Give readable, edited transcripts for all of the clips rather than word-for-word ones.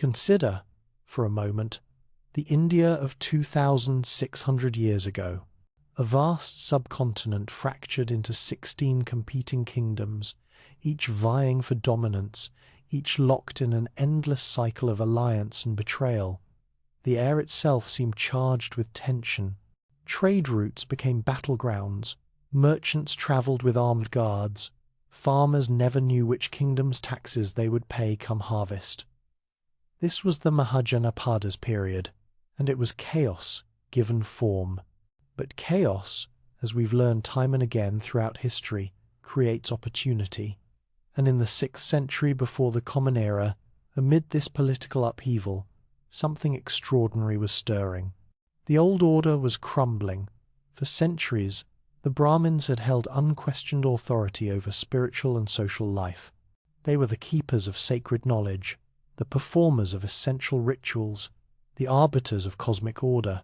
Consider, for a moment, the India of 2,600 years ago, a vast subcontinent fractured into 16 competing kingdoms, each vying for dominance, each locked in an endless cycle of alliance and betrayal. The air itself seemed charged with tension. Trade routes became battlegrounds, merchants travelled with armed guards, farmers never knew which kingdom's taxes they would pay come harvest. This was the Mahajanapadas period, and it was chaos given form. But chaos, as we've learned time and again throughout history, creates opportunity. And in the 6th century before the Common Era, amid this political upheaval, something extraordinary was stirring. The old order was crumbling. For centuries, the Brahmins had held unquestioned authority over spiritual and social life. They were the keepers of sacred knowledge, the performers of essential rituals, the arbiters of cosmic order.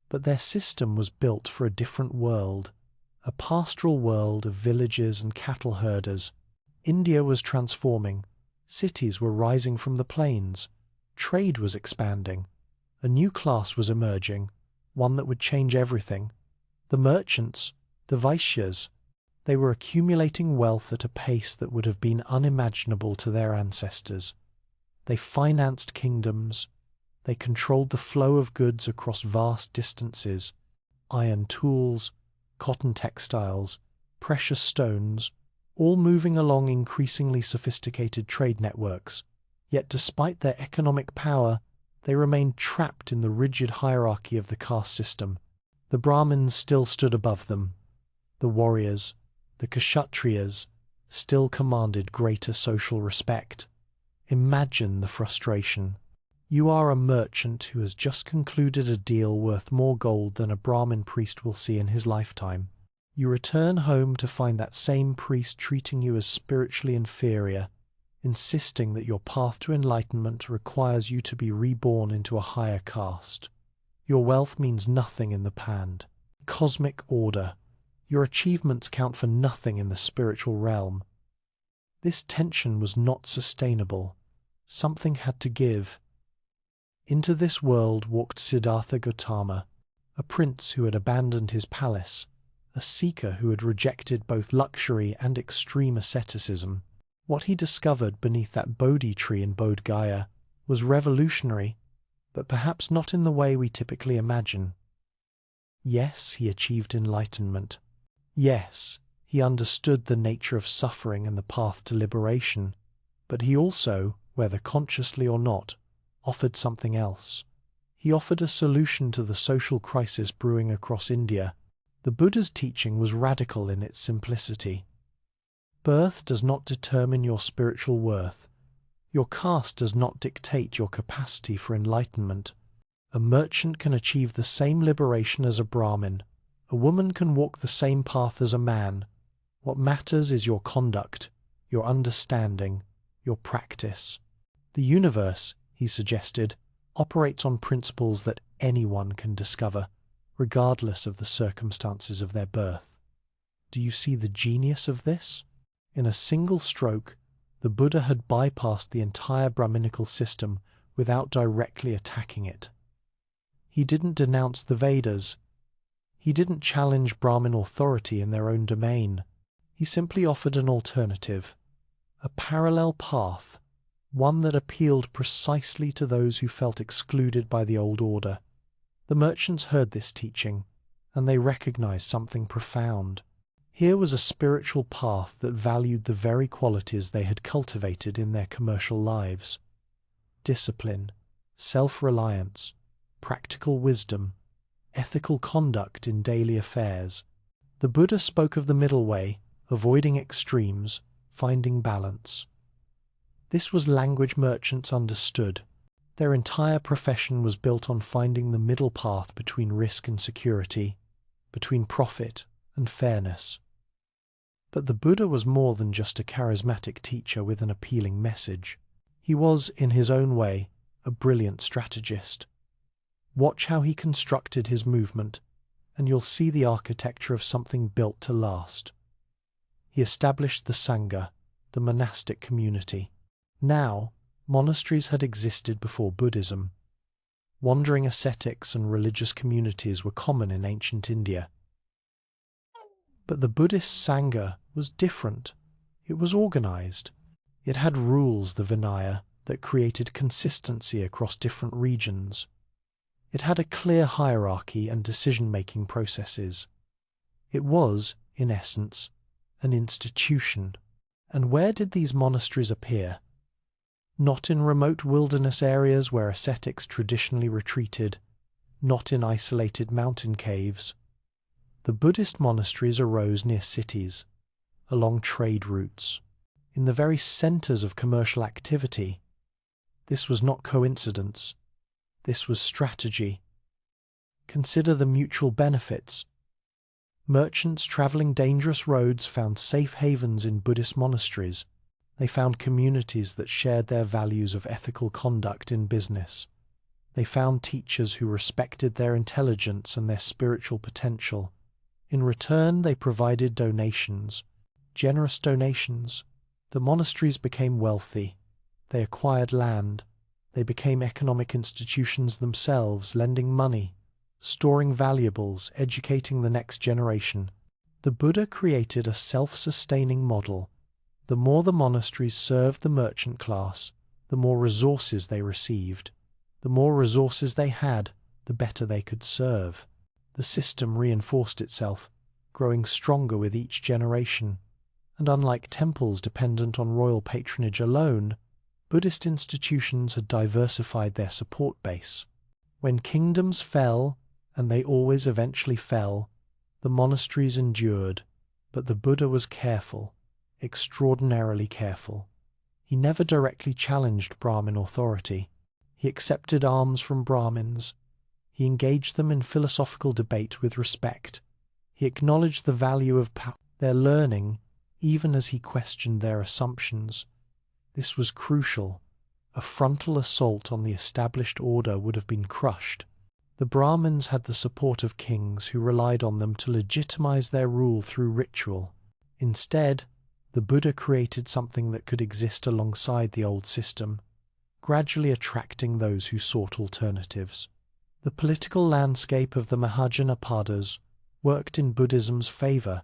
But their system was built for a different world, a pastoral world of villages and cattle herders. India was transforming. Cities were rising from the plains. Trade was expanding. A new class was emerging, one that would change everything. The merchants, the Vaishyas, they were accumulating wealth at a pace that would have been unimaginable to their ancestors. They financed kingdoms. They controlled the flow of goods across vast distances. Iron tools, cotton textiles, precious stones, all moving along increasingly sophisticated trade networks. Yet despite their economic power, they remained trapped in the rigid hierarchy of the caste system. The Brahmins still stood above them. The warriors, the Kshatriyas, still commanded greater social respect. Imagine the frustration. You are a merchant who has just concluded a deal worth more gold than a Brahmin priest will see in his lifetime. You return home to find that same priest treating you as spiritually inferior, insisting that your path to enlightenment requires you to be reborn into a higher caste. Your wealth means nothing in the pand. Cosmic order. Your achievements count for nothing in the spiritual realm. This tension was not sustainable. Something had to give. Into this world walked Siddhartha Gautama, a prince who had abandoned his palace, a seeker who had rejected both luxury and extreme asceticism. What he discovered beneath that Bodhi tree in Bodh Gaya was revolutionary, but perhaps not in the way we typically imagine. Yes, he achieved enlightenment. Yes, he understood the nature of suffering and the path to liberation, but he also, whether consciously or not, offered something else. He offered a solution to the social crisis brewing across India. The Buddha's teaching was radical in its simplicity. Birth does not determine your spiritual worth. Your caste does not dictate your capacity for enlightenment. A merchant can achieve the same liberation as a Brahmin. A woman can walk the same path as a man. What matters is your conduct, your understanding, your practice. The universe, he suggested, operates on principles that anyone can discover, regardless of the circumstances of their birth. Do you see the genius of this? In a single stroke, the Buddha had bypassed the entire Brahminical system without directly attacking it. He didn't denounce the Vedas. He didn't challenge Brahmin authority in their own domain. He simply offered an alternative, a parallel path, one that appealed precisely to those who felt excluded by the old order. The merchants heard this teaching, and they recognized something profound. Here was a spiritual path that valued the very qualities they had cultivated in their commercial lives: discipline, self-reliance, practical wisdom, ethical conduct in daily affairs. The Buddha spoke of the middle way, avoiding extremes, finding balance. This was language merchants understood. Their entire profession was built on finding the middle path between risk and security, between profit and fairness. But the Buddha was more than just a charismatic teacher with an appealing message. He was, in his own way, a brilliant strategist. Watch how he constructed his movement, and you'll see the architecture of something built to last. He established the Sangha, the monastic community. Now, Monasteries had existed before Buddhism. Wandering ascetics and religious communities were common in ancient India. But the Buddhist Sangha was different. It was organized. It had rules, the Vinaya, that created consistency across different regions. It had a clear hierarchy and decision-making processes. It was, in essence, an institution. And where did these monasteries appear? Not in remote wilderness areas where ascetics traditionally retreated, not in isolated mountain caves. The Buddhist monasteries arose near cities, along trade routes, in the very centers of commercial activity. This was not coincidence. This was strategy. Consider the mutual benefits. Merchants traveling dangerous roads found safe havens in Buddhist monasteries. They found communities that shared their values of ethical conduct in business. They found teachers who respected their intelligence and their spiritual potential. In return, they provided donations, generous donations. The monasteries became wealthy. They acquired land. They became economic institutions themselves, lending money, storing valuables, educating the next generation. The Buddha created a self-sustaining model. The more the monasteries served the merchant class, the more resources they received. The more resources they had, the better they could serve. The system reinforced itself, growing stronger with each generation. And unlike temples dependent on royal patronage alone, Buddhist institutions had diversified their support base. When kingdoms fell, and they always eventually fell, the monasteries endured, but the Buddha was careful, extraordinarily careful. He never directly challenged Brahmin authority. He accepted alms from Brahmins. He engaged them in philosophical debate with respect. He acknowledged the value of their learning, even as he questioned their assumptions. This was crucial. A frontal assault on the established order would have been crushed. The Brahmins had the support of kings who relied on them to legitimize their rule through ritual. Instead, the Buddha created something that could exist alongside the old system, gradually attracting those who sought alternatives. The political landscape of the Mahajanapadas worked in Buddhism's favor.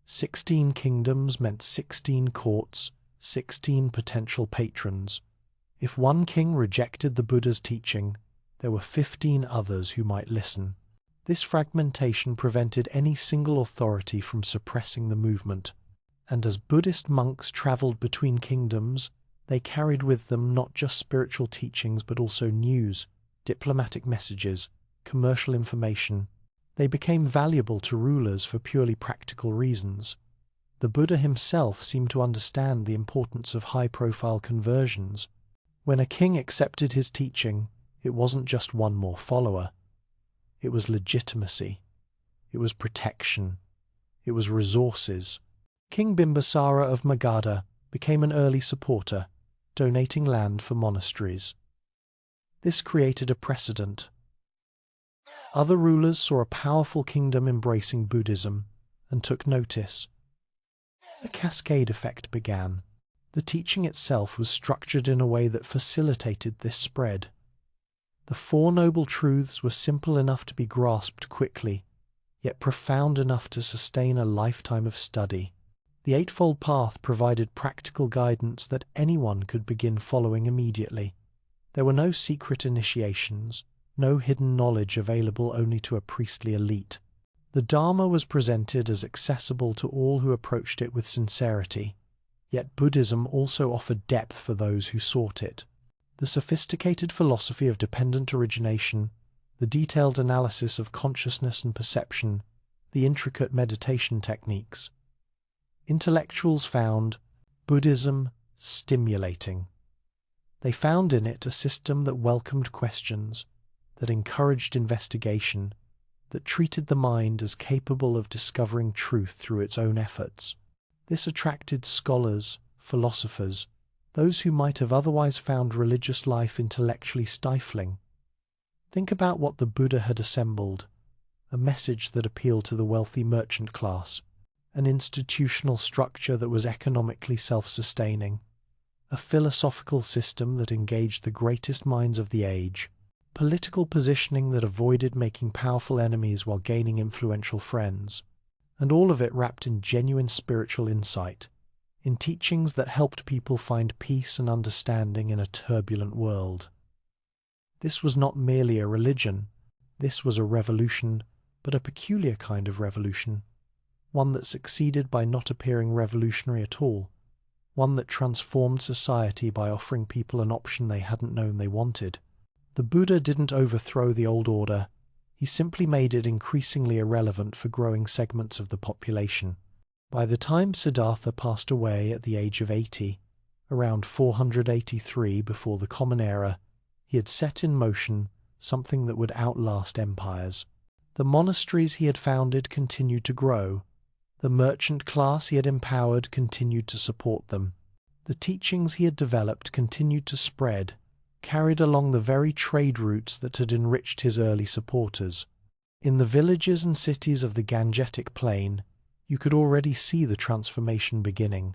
16 kingdoms meant 16 courts, 16 potential patrons. If one king rejected the Buddha's teaching, there were 15 others who might listen. This fragmentation prevented any single authority from suppressing the movement. And as Buddhist monks traveled between kingdoms, they carried with them not just spiritual teachings but also news, diplomatic messages, commercial information. They became valuable to rulers for purely practical reasons. The Buddha himself seemed to understand the importance of high-profile conversions. When a king accepted his teaching, it wasn't just one more follower. It was legitimacy. It was protection. It was resources. King Bimbisara of Magadha became an early supporter, donating land for monasteries. This created a precedent. Other rulers saw a powerful kingdom embracing Buddhism and took notice. A cascade effect began. The teaching itself was structured in a way that facilitated this spread. The Four Noble Truths were simple enough to be grasped quickly, yet profound enough to sustain a lifetime of study. The Eightfold Path provided practical guidance that anyone could begin following immediately. There were no secret initiations, no hidden knowledge available only to a priestly elite. The Dharma was presented as accessible to all who approached it with sincerity, yet Buddhism also offered depth for those who sought it. The sophisticated philosophy of dependent origination, the detailed analysis of consciousness and perception, the intricate meditation techniques. Intellectuals found Buddhism stimulating. They found in it a system that welcomed questions, that encouraged investigation, that treated the mind as capable of discovering truth through its own efforts. This attracted scholars, philosophers, those who might have otherwise found religious life intellectually stifling. Think about what the Buddha had assembled: a message that appealed to the wealthy merchant class, an institutional structure that was economically self-sustaining, a philosophical system that engaged the greatest minds of the age, political positioning that avoided making powerful enemies while gaining influential friends, and all of it wrapped in genuine spiritual insight, in teachings that helped people find peace and understanding in a turbulent world. This was not merely a religion, this was a revolution, but a peculiar kind of revolution, one that succeeded by not appearing revolutionary at all, one that transformed society by offering people an option they hadn't known they wanted. The Buddha didn't overthrow the old order, he simply made it increasingly irrelevant for growing segments of the population. By the time Siddhartha passed away at the age of 80, around 483 before the Common Era, he had set in motion something that would outlast empires. The monasteries he had founded continued to grow. The merchant class he had empowered continued to support them. The teachings he had developed continued to spread, carried along the very trade routes that had enriched his early supporters. In the villages and cities of the Gangetic Plain, you could already see the transformation beginning.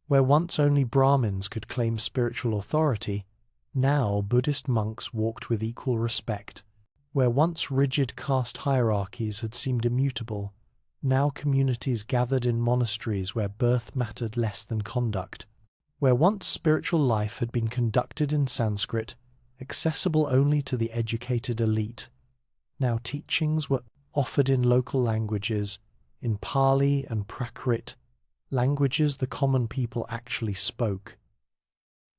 Where once only Brahmins could claim spiritual authority, now Buddhist monks walked with equal respect. Where once rigid caste hierarchies had seemed immutable, now communities gathered in monasteries where birth mattered less than conduct. Where once spiritual life had been conducted in Sanskrit, accessible only to the educated elite, now teachings were offered in local languages, in Pali and Prakrit, languages the common people actually spoke.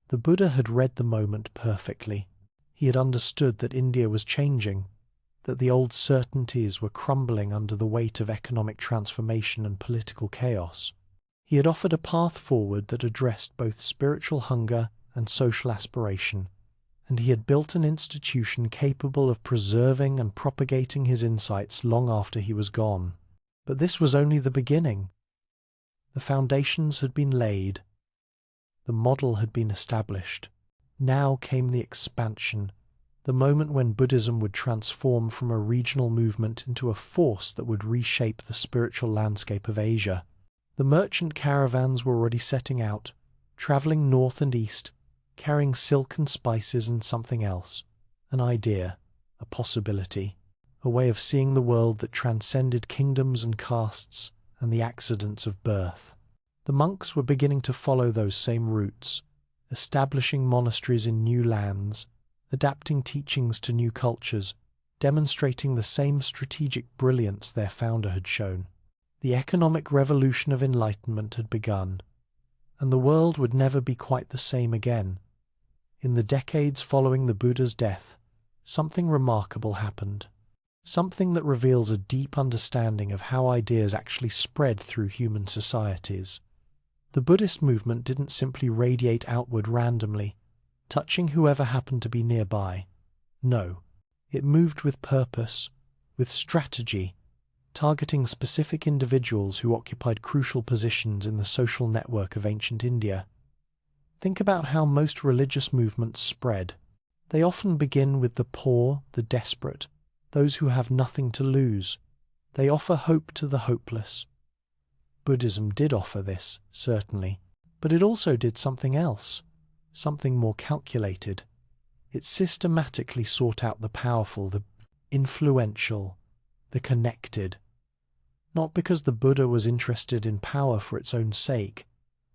The Buddha had read the moment perfectly. He had understood that India was changing, that the old certainties were crumbling under the weight of economic transformation and political chaos. He had offered a path forward that addressed both spiritual hunger and social aspiration, and he had built an institution capable of preserving and propagating his insights long after he was gone. But this was only the beginning. The foundations had been laid. The model had been established. Now came the expansion, the moment when Buddhism would transform from a regional movement into a force that would reshape the spiritual landscape of Asia. The merchant caravans were already setting out, traveling north and east, carrying silk and spices and something else, an idea, a possibility, a way of seeing the world that transcended kingdoms and castes and the accidents of birth. The monks were beginning to follow those same routes, establishing monasteries in new lands, adapting teachings to new cultures, demonstrating the same strategic brilliance their founder had shown. The economic revolution of enlightenment had begun, and the world would never be quite the same again. In the decades following the Buddha's death, something remarkable happened, something that reveals a deep understanding of how ideas actually spread through human societies. The Buddhist movement didn't simply radiate outward randomly, touching whoever happened to be nearby. No, it moved with purpose, with strategy, targeting specific individuals who occupied crucial positions in the social network of ancient India. Think about how most religious movements spread. They often begin with the poor, the desperate, those who have nothing to lose. They offer hope to the hopeless. Buddhism did offer this, certainly, but it also did something else, something more calculated. It systematically sought out the powerful, the influential, the connected. Not because the Buddha was interested in power for its own sake,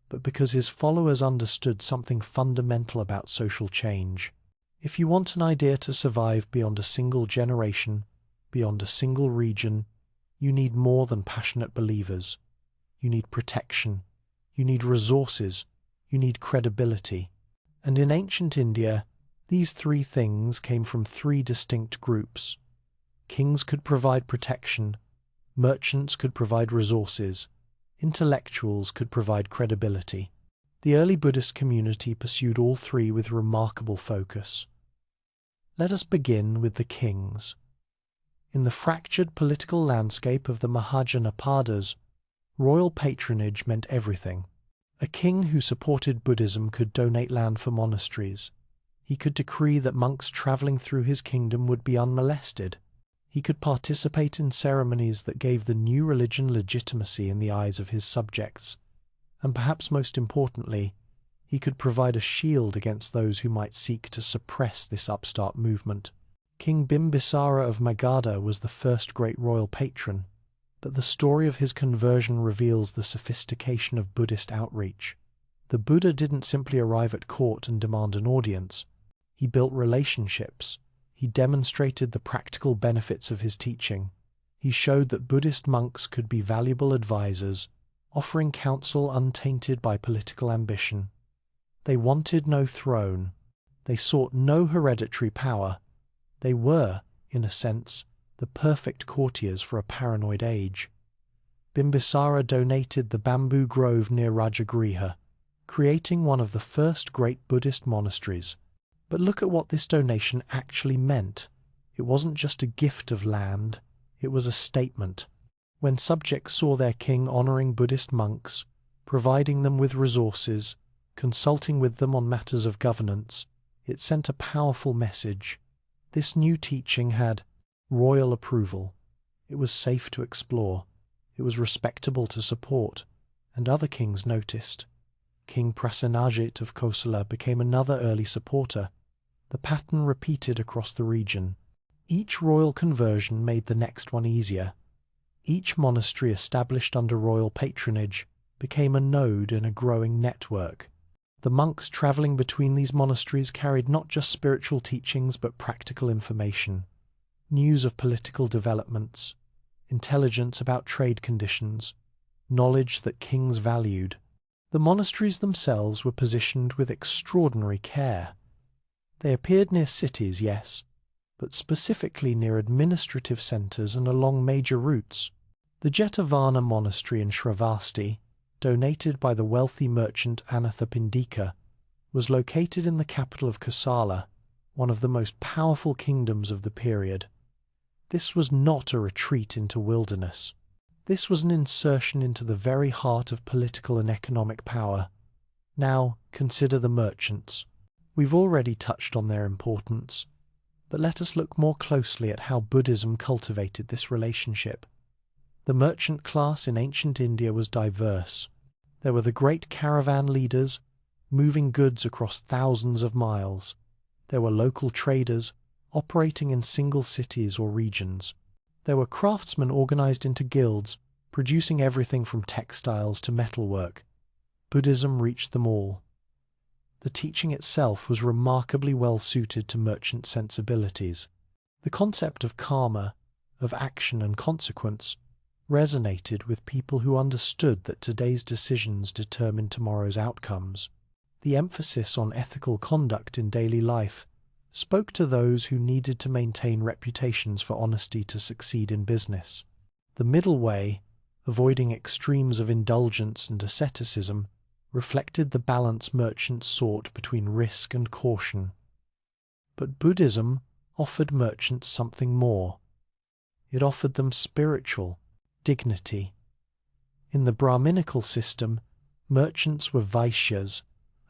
but because his followers understood something fundamental about social change. If you want an idea to survive beyond a single generation, beyond a single region, you need more than passionate believers. You need protection, you need resources, you need credibility. And in ancient India, these three things came from three distinct groups. Kings could provide protection, merchants could provide resources, intellectuals could provide credibility. The early Buddhist community pursued all three with remarkable focus. Let us begin with the kings. In the fractured political landscape of the Mahajanapadas, royal patronage meant everything. A king who supported Buddhism could donate land for monasteries. He could decree that monks traveling through his kingdom would be unmolested. He could participate in ceremonies that gave the new religion legitimacy in the eyes of his subjects. And perhaps most importantly, he He could provide a shield against those who might seek to suppress this upstart movement. King Bimbisara of Magadha was the first great royal patron, but the story of his conversion reveals the sophistication of Buddhist outreach. The Buddha didn't simply arrive at court and demand an audience. He built relationships. He demonstrated the practical benefits of his teaching. He showed that Buddhist monks could be valuable advisors, offering counsel untainted by political ambition. They wanted no throne. They sought no hereditary power. They were, in a sense, the perfect courtiers for a paranoid age. Bimbisara donated the bamboo grove near Rajagriha, creating one of the first great Buddhist monasteries. But look at what this donation actually meant. It wasn't just a gift of land, it was a statement. When subjects saw their king honoring Buddhist monks, providing them with resources, consulting with them on matters of governance, it sent a powerful message. This new teaching had royal approval. It was safe to explore. It was respectable to support. And other kings noticed. King Prasenajit of Kosala became another early supporter. The pattern repeated across the region. Each royal conversion made the next one easier. Each monastery established under royal patronage became a node in a growing network. The monks traveling between these monasteries carried not just spiritual teachings but practical information, news of political developments, intelligence about trade conditions, knowledge that kings valued. The monasteries themselves were positioned with extraordinary care. They appeared near cities, yes, but specifically near administrative centres and along major routes. The Jetavana monastery in Shravasti, donated by the wealthy merchant Anathapindika, was located in the capital of Kosala, one of the most powerful kingdoms of the period. This was not a retreat into wilderness. This was an insertion into the very heart of political and economic power. Now, consider the merchants. We've already touched on their importance, but let us look more closely at how Buddhism cultivated this relationship. The merchant class in ancient India was diverse. There were the great caravan leaders, moving goods across thousands of miles. There were local traders, operating in single cities or regions. There were craftsmen organized into guilds, producing everything from textiles to metalwork. Buddhism reached them all. The teaching itself was remarkably well suited to merchant sensibilities. The concept of karma, of action and consequence, resonated with people who understood that today's decisions determine tomorrow's outcomes. The emphasis on ethical conduct in daily life spoke to those who needed to maintain reputations for honesty to succeed in business. The middle way, avoiding extremes of indulgence and asceticism, reflected the balance merchants sought between risk and caution. But Buddhism offered merchants something more. It offered them spiritual dignity. In the Brahminical system, merchants were Vaishyas,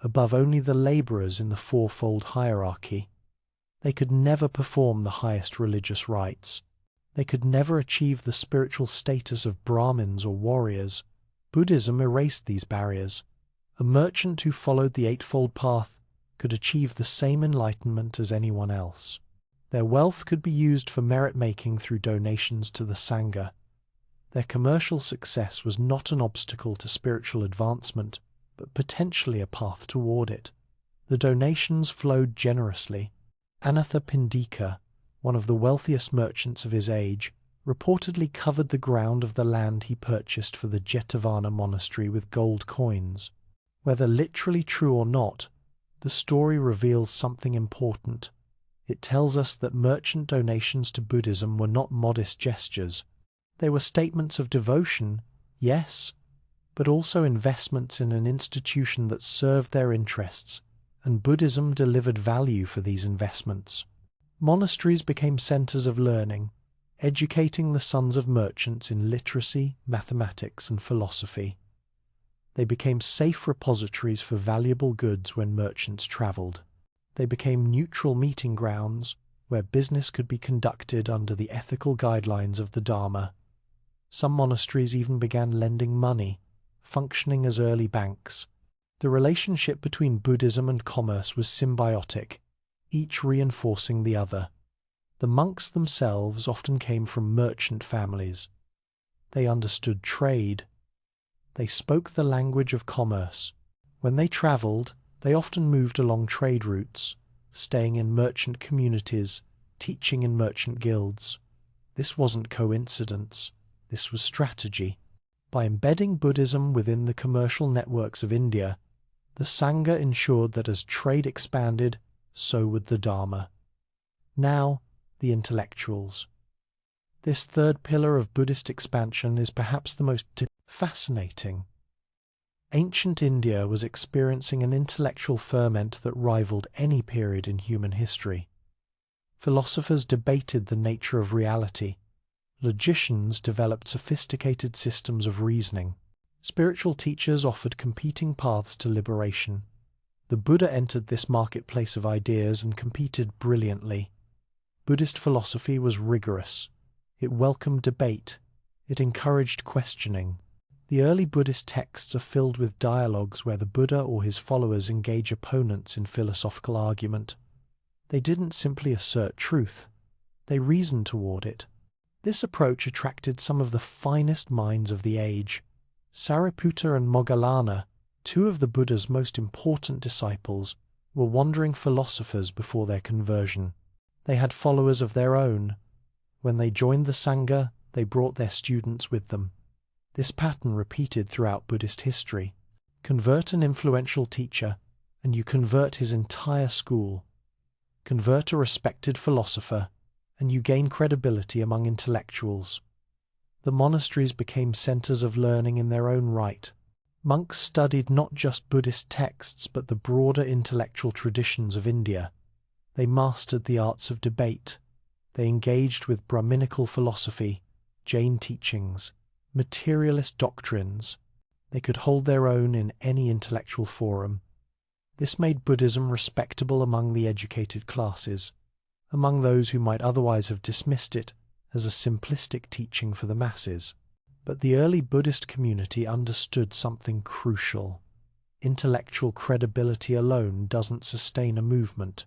above only the labourers in the fourfold hierarchy. They could never perform the highest religious rites. They could never achieve the spiritual status of Brahmins or warriors. Buddhism erased these barriers. A merchant who followed the Eightfold Path could achieve the same enlightenment as anyone else. Their wealth could be used for merit-making through donations to the Sangha. Their commercial success was not an obstacle to spiritual advancement, but potentially a path toward it. The donations flowed generously. Anathapindika, one of the wealthiest merchants of his age, reportedly covered the ground of the land he purchased for the Jetavana monastery with gold coins. Whether literally true or not, the story reveals something important. It tells us that merchant donations to Buddhism were not modest gestures. They were statements of devotion, yes, but also investments in an institution that served their interests, and Buddhism delivered value for these investments. Monasteries became centers of learning, educating the sons of merchants in literacy, mathematics, and philosophy. They became safe repositories for valuable goods when merchants traveled. They became neutral meeting grounds where business could be conducted under the ethical guidelines of the Dharma. Some monasteries even began lending money, functioning as early banks. The relationship between Buddhism and commerce was symbiotic, each reinforcing the other. The monks themselves often came from merchant families. They understood trade. They spoke the language of commerce. When they traveled, they often moved along trade routes, staying in merchant communities, teaching in merchant guilds. This wasn't coincidence. This was strategy. By embedding Buddhism within the commercial networks of India, the Sangha ensured that as trade expanded, so would the Dharma. Now, the intellectuals. This third pillar of Buddhist expansion is perhaps the most fascinating. Ancient India was experiencing an intellectual ferment that rivaled any period in human history. Philosophers debated the nature of reality. Logicians developed sophisticated systems of reasoning. Spiritual teachers offered competing paths to liberation. The Buddha entered this marketplace of ideas and competed brilliantly. Buddhist philosophy was rigorous. It welcomed debate. It encouraged questioning. The early Buddhist texts are filled with dialogues where the Buddha or his followers engage opponents in philosophical argument. They didn't simply assert truth. They reasoned toward it. This approach attracted some of the finest minds of the age. Sariputta and Moggallana, two of the Buddha's most important disciples, were wandering philosophers before their conversion. They had followers of their own. When they joined the Sangha, they brought their students with them. This pattern repeated throughout Buddhist history. Convert an influential teacher, and you convert his entire school. Convert a respected philosopher, and you gain credibility among intellectuals. The monasteries became centers of learning in their own right. Monks studied not just Buddhist texts but the broader intellectual traditions of India. They mastered the arts of debate. They engaged with Brahminical philosophy, Jain teachings, materialist doctrines. They could hold their own in any intellectual forum. This made Buddhism respectable among the educated classes, among those who might otherwise have dismissed it as a simplistic teaching for the masses. But the early Buddhist community understood something crucial. Intellectual credibility alone doesn't sustain a movement.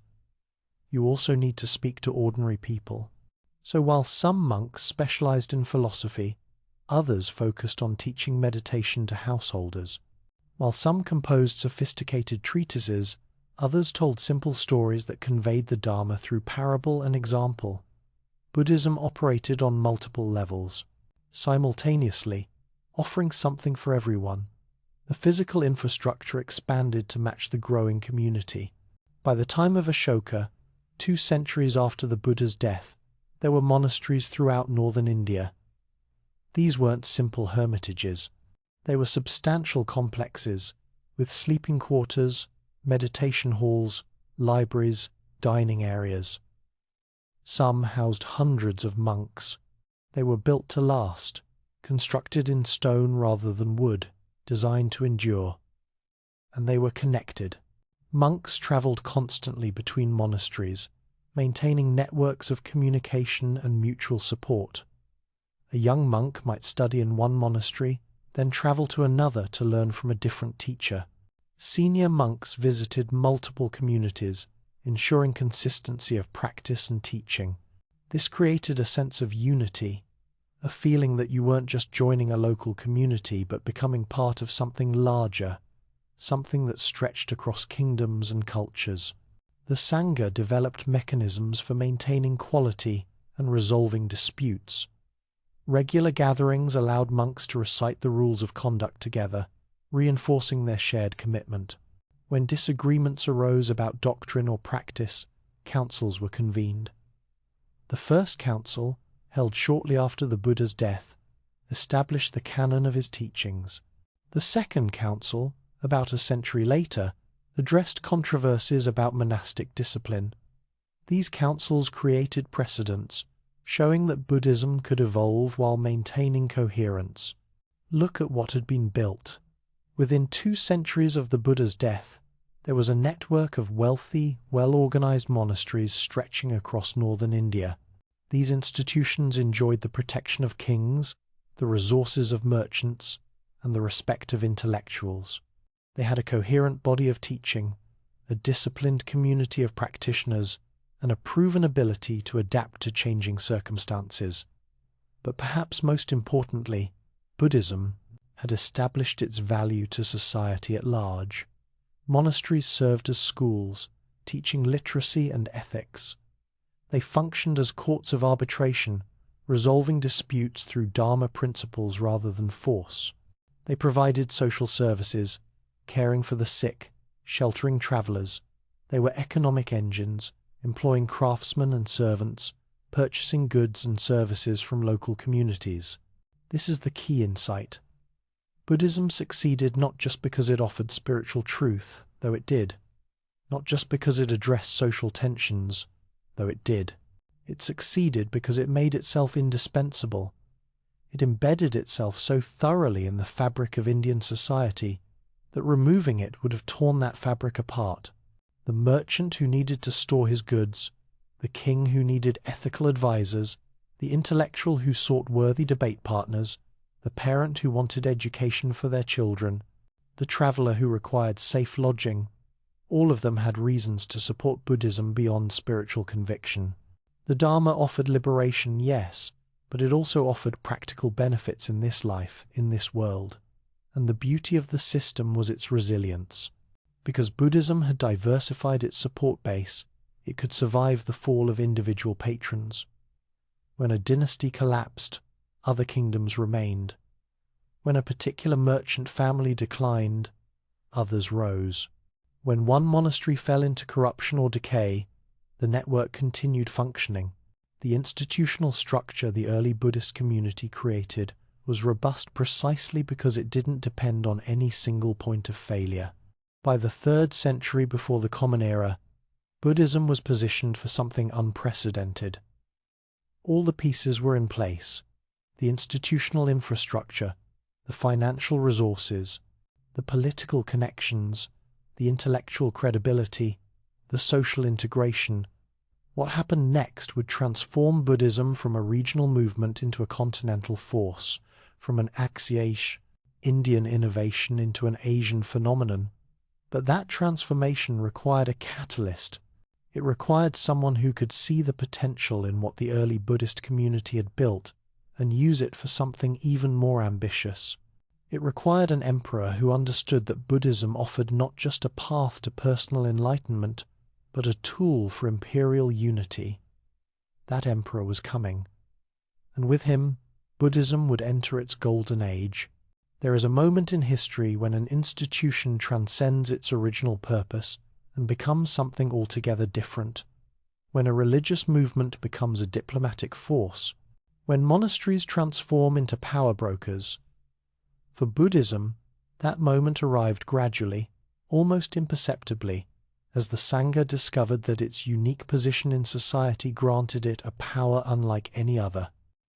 You also need to speak to ordinary people. So while some monks specialized in philosophy, others focused on teaching meditation to householders. While some composed sophisticated treatises, others told simple stories that conveyed the Dharma through parable and example. Buddhism operated on multiple levels, simultaneously, offering something for everyone. The physical infrastructure expanded to match the growing community. By the time of Ashoka, 2 centuries after the Buddha's death, there were monasteries throughout northern India. These weren't simple hermitages. They were substantial complexes, with sleeping quarters, meditation halls, libraries, dining areas. Some housed hundreds of monks. They were built to last, constructed in stone rather than wood, designed to endure. And they were connected. Monks traveled constantly between monasteries, maintaining networks of communication and mutual support. A young monk might study in one monastery, then travel to another to learn from a different teacher. Senior monks visited multiple communities, ensuring consistency of practice and teaching. This created a sense of unity, a feeling that you weren't just joining a local community but becoming part of something larger, something that stretched across kingdoms and cultures. The Sangha developed mechanisms for maintaining quality and resolving disputes. Regular gatherings allowed monks to recite the rules of conduct together, reinforcing their shared commitment. When disagreements arose about doctrine or practice, councils were convened. The first council, held shortly after the Buddha's death, established the canon of his teachings. The second council, about a century later, addressed controversies about monastic discipline. These councils created precedents, showing that Buddhism could evolve while maintaining coherence. Look at what had been built. Within 2 centuries of the Buddha's death, there was a network of wealthy, well-organized monasteries stretching across northern India. These institutions enjoyed the protection of kings, the resources of merchants, and the respect of intellectuals. They had a coherent body of teaching, a disciplined community of practitioners, and a proven ability to adapt to changing circumstances. But perhaps most importantly, Buddhism had established its value to society at large. Monasteries served as schools, teaching literacy and ethics. They functioned as courts of arbitration, resolving disputes through Dharma principles rather than force. They provided social services, caring for the sick, sheltering travelers. They were economic engines, employing craftsmen and servants, purchasing goods and services from local communities. This is the key insight. Buddhism succeeded not just because it offered spiritual truth, though it did, not just because it addressed social tensions, though it did. It succeeded because it made itself indispensable. It embedded itself so thoroughly in the fabric of Indian society that removing it would have torn that fabric apart. The merchant who needed to store his goods, the king who needed ethical advisors, the intellectual who sought worthy debate partners, the parent who wanted education for their children, the traveler who required safe lodging, all of them had reasons to support Buddhism beyond spiritual conviction. The Dharma offered liberation, yes, but it also offered practical benefits in this life, in this world. And the beauty of the system was its resilience. Because Buddhism had diversified its support base, it could survive the fall of individual patrons. When a dynasty collapsed, other kingdoms remained. When a particular merchant family declined, others rose. When one monastery fell into corruption or decay, the network continued functioning. The institutional structure the early Buddhist community created was robust precisely because it didn't depend on any single point of failure. By the 3rd century before the Common Era, Buddhism was positioned for something unprecedented. All the pieces were in place: the institutional infrastructure, the financial resources, the political connections, the intellectual credibility, the social integration. What happened next would transform Buddhism from a regional movement into a continental force, from an Axiaish, Indian innovation into an Asian phenomenon. But that transformation required a catalyst. It required someone who could see the potential in what the early Buddhist community had built and use it for something even more ambitious. It required an emperor who understood that Buddhism offered not just a path to personal enlightenment, but a tool for imperial unity. That emperor was coming, and with him, Buddhism would enter its golden age. There is a moment in history when an institution transcends its original purpose and becomes something altogether different, when a religious movement becomes a diplomatic force, when monasteries transform into power brokers. For Buddhism, that moment arrived gradually, almost imperceptibly, as the Sangha discovered that its unique position in society granted it a power unlike any other.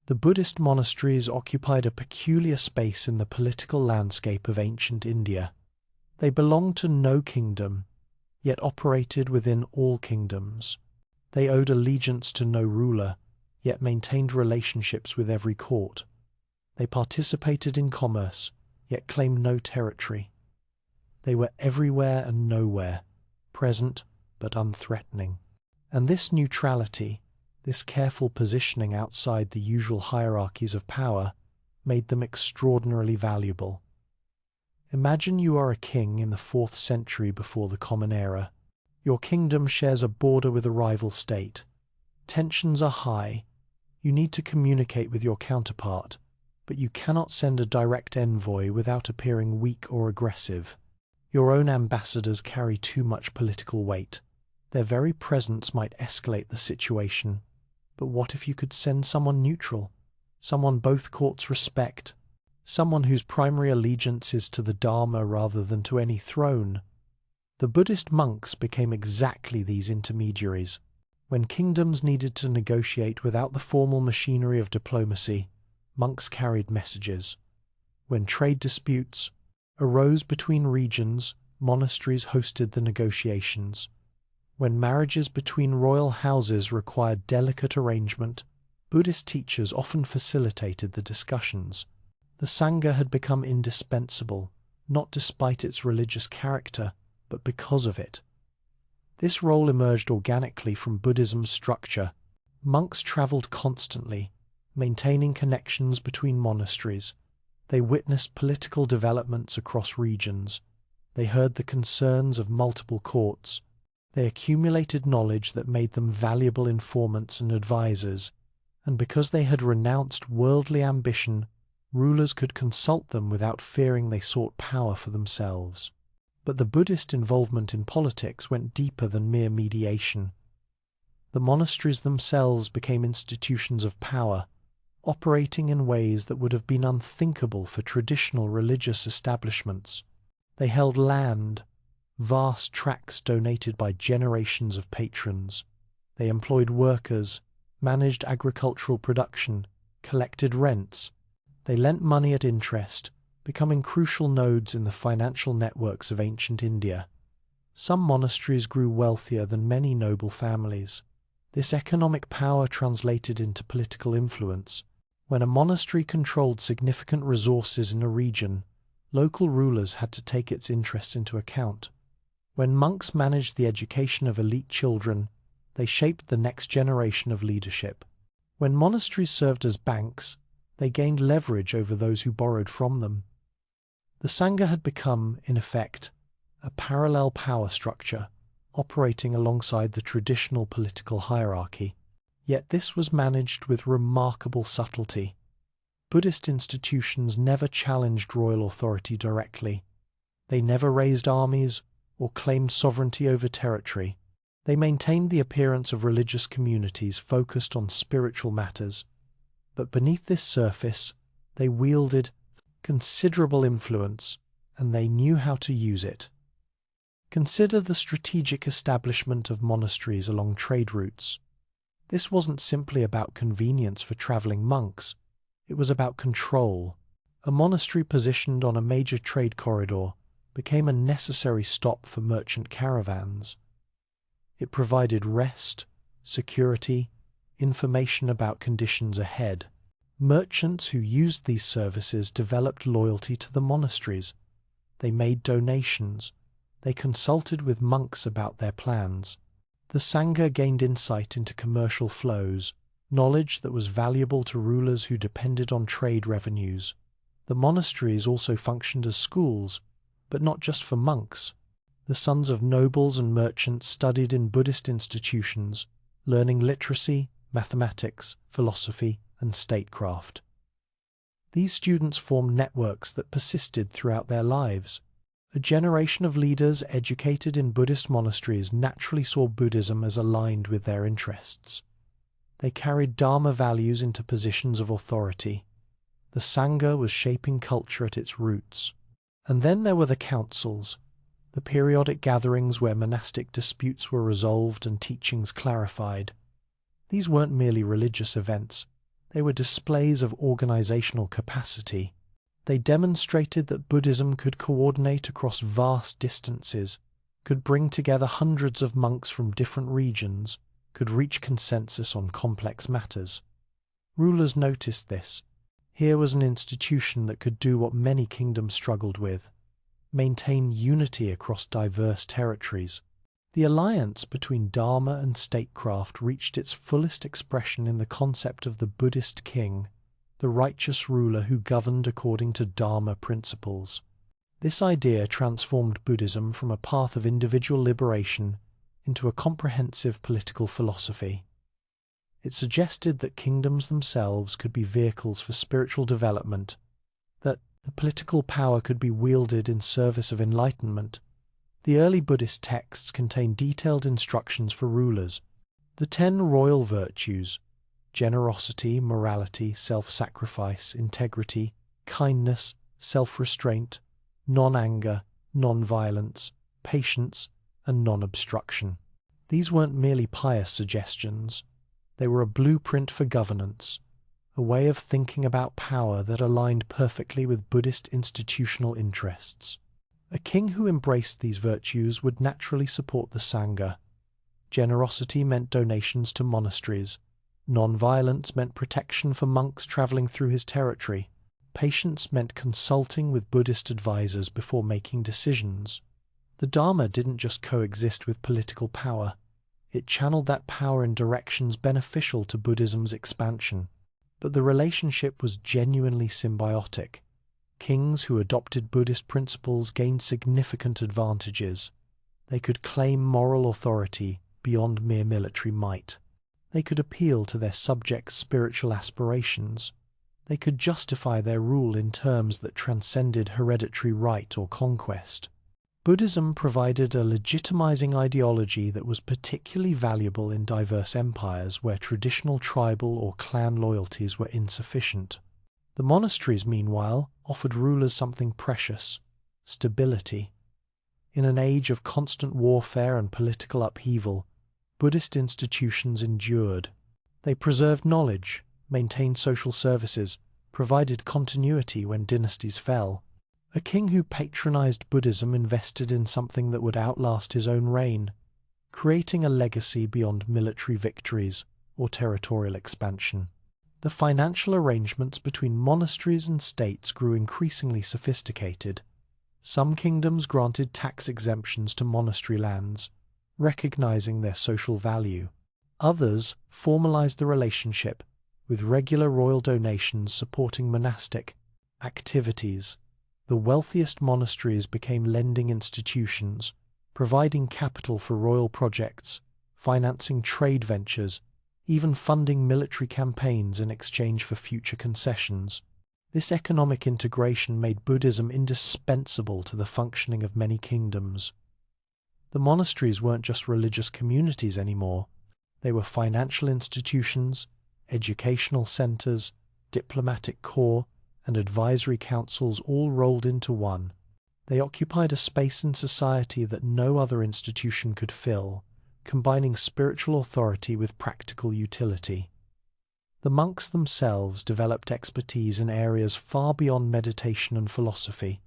The Buddhist monasteries occupied a peculiar space in the political landscape of ancient India. They belonged to no kingdom, yet operated within all kingdoms. They owed allegiance to no ruler, yet maintained relationships with every court. They participated in commerce, yet claimed no territory. They were everywhere and nowhere, present but unthreatening. And this neutrality, this careful positioning outside the usual hierarchies of power, made them extraordinarily valuable. Imagine you are a king in the 4th century before the Common Era. Your kingdom shares a border with a rival state. Tensions are high. You need to communicate with your counterpart, but you cannot send a direct envoy without appearing weak or aggressive. Your own ambassadors carry too much political weight. Their very presence might escalate the situation. But what if you could send someone neutral, someone both courts respect, someone whose primary allegiance is to the Dharma rather than to any throne? The Buddhist monks became exactly these intermediaries. When kingdoms needed to negotiate without the formal machinery of diplomacy, monks carried messages. When trade disputes arose between regions, monasteries hosted the negotiations. When marriages between royal houses required delicate arrangement, Buddhist teachers often facilitated the discussions. The Sangha had become indispensable, not despite its religious character, but because of it. This role emerged organically from Buddhism's structure. Monks traveled constantly, maintaining connections between monasteries. They witnessed political developments across regions. They heard the concerns of multiple courts. They accumulated knowledge that made them valuable informants and advisors, and because they had renounced worldly ambition, rulers could consult them without fearing they sought power for themselves. But the Buddhist involvement in politics went deeper than mere mediation. The monasteries themselves became institutions of power, operating in ways that would have been unthinkable for traditional religious establishments. They held land, vast tracts donated by generations of patrons. They employed workers, managed agricultural production, collected rents. They lent money at interest, becoming crucial nodes in the financial networks of ancient India. Some monasteries grew wealthier than many noble families. This economic power translated into political influence. When a monastery controlled significant resources in a region, local rulers had to take its interests into account. When monks managed the education of elite children, they shaped the next generation of leadership. When monasteries served as banks, they gained leverage over those who borrowed from them. The Sangha had become, in effect, a parallel power structure, operating alongside the traditional political hierarchy. Yet this was managed with remarkable subtlety. Buddhist institutions never challenged royal authority directly. They never raised armies or claimed sovereignty over territory. They maintained the appearance of religious communities focused on spiritual matters. But beneath this surface, they wielded considerable influence, and they knew how to use it. Consider the strategic establishment of monasteries along trade routes. This wasn't simply about convenience for traveling monks, it was about control. A monastery positioned on a major trade corridor became a necessary stop for merchant caravans. It provided rest, security, information about conditions ahead. Merchants who used these services developed loyalty to the monasteries. They made donations. They consulted with monks about their plans. The Sangha gained insight into commercial flows, knowledge that was valuable to rulers who depended on trade revenues. The monasteries also functioned as schools, but not just for monks. The sons of nobles and merchants studied in Buddhist institutions, learning literacy, mathematics, philosophy, and statecraft. These students formed networks that persisted throughout their lives. A generation of leaders educated in Buddhist monasteries naturally saw Buddhism as aligned with their interests. They carried Dharma values into positions of authority. The Sangha was shaping culture at its roots. And then there were the councils, the periodic gatherings where monastic disputes were resolved and teachings clarified. These weren't merely religious events. They were displays of organizational capacity. They demonstrated that Buddhism could coordinate across vast distances, could bring together hundreds of monks from different regions, could reach consensus on complex matters. Rulers noticed this. Here was an institution that could do what many kingdoms struggled with: maintain unity across diverse territories. The alliance between Dharma and statecraft reached its fullest expression in the concept of the Buddhist king, the righteous ruler who governed according to Dharma principles. This idea transformed Buddhism from a path of individual liberation into a comprehensive political philosophy. It suggested that kingdoms themselves could be vehicles for spiritual development, that political power could be wielded in service of enlightenment. The early Buddhist texts contain detailed instructions for rulers. The 10 royal virtues: generosity, morality, self-sacrifice, integrity, kindness, self-restraint, non-anger, non-violence, patience, and non-obstruction. These weren't merely pious suggestions. They were a blueprint for governance, a way of thinking about power that aligned perfectly with Buddhist institutional interests. A king who embraced these virtues would naturally support the Sangha. Generosity meant donations to monasteries. Non-violence meant protection for monks traveling through his territory. Patience meant consulting with Buddhist advisors before making decisions. The Dharma didn't just coexist with political power. It channeled that power in directions beneficial to Buddhism's expansion. But the relationship was genuinely symbiotic. Kings who adopted Buddhist principles gained significant advantages. They could claim moral authority beyond mere military might. They could appeal to their subjects' spiritual aspirations. They could justify their rule in terms that transcended hereditary right or conquest. Buddhism provided a legitimizing ideology that was particularly valuable in diverse empires where traditional tribal or clan loyalties were insufficient. The monasteries, meanwhile, offered rulers something precious: stability. In an age of constant warfare and political upheaval, Buddhist institutions endured. They preserved knowledge, maintained social services, provided continuity when dynasties fell. A king who patronized Buddhism invested in something that would outlast his own reign, creating a legacy beyond military victories or territorial expansion. The financial arrangements between monasteries and states grew increasingly sophisticated. Some kingdoms granted tax exemptions to monastery lands, recognizing their social value. Others formalized the relationship, with regular royal donations supporting monastic activities. The wealthiest monasteries became lending institutions, providing capital for royal projects, financing trade ventures, even funding military campaigns in exchange for future concessions. This economic integration made Buddhism indispensable to the functioning of many kingdoms. The monasteries weren't just religious communities anymore. They were financial institutions, educational centers, diplomatic corps, and advisory councils all rolled into one. They occupied a space in society that no other institution could fill, combining spiritual authority with practical utility. The monks themselves developed expertise in areas far beyond meditation and philosophy.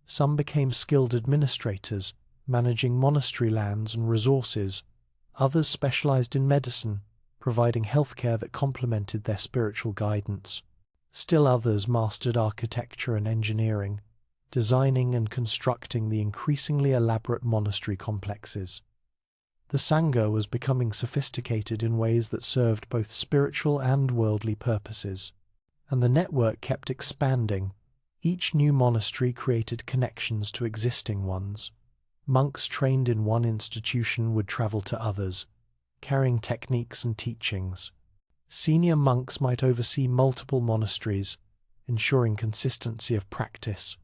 Some became skilled administrators, managing monastery lands and resources. Others specialized in medicine, providing healthcare that complemented their spiritual guidance. Still others mastered architecture and engineering, designing and constructing the increasingly elaborate monastery complexes. The Sangha was becoming sophisticated in ways that served both spiritual and worldly purposes, and the network kept expanding. Each new monastery created connections to existing ones. Monks trained in one institution would travel to others, carrying techniques and teachings. Senior monks might oversee multiple monasteries, ensuring consistency of practice.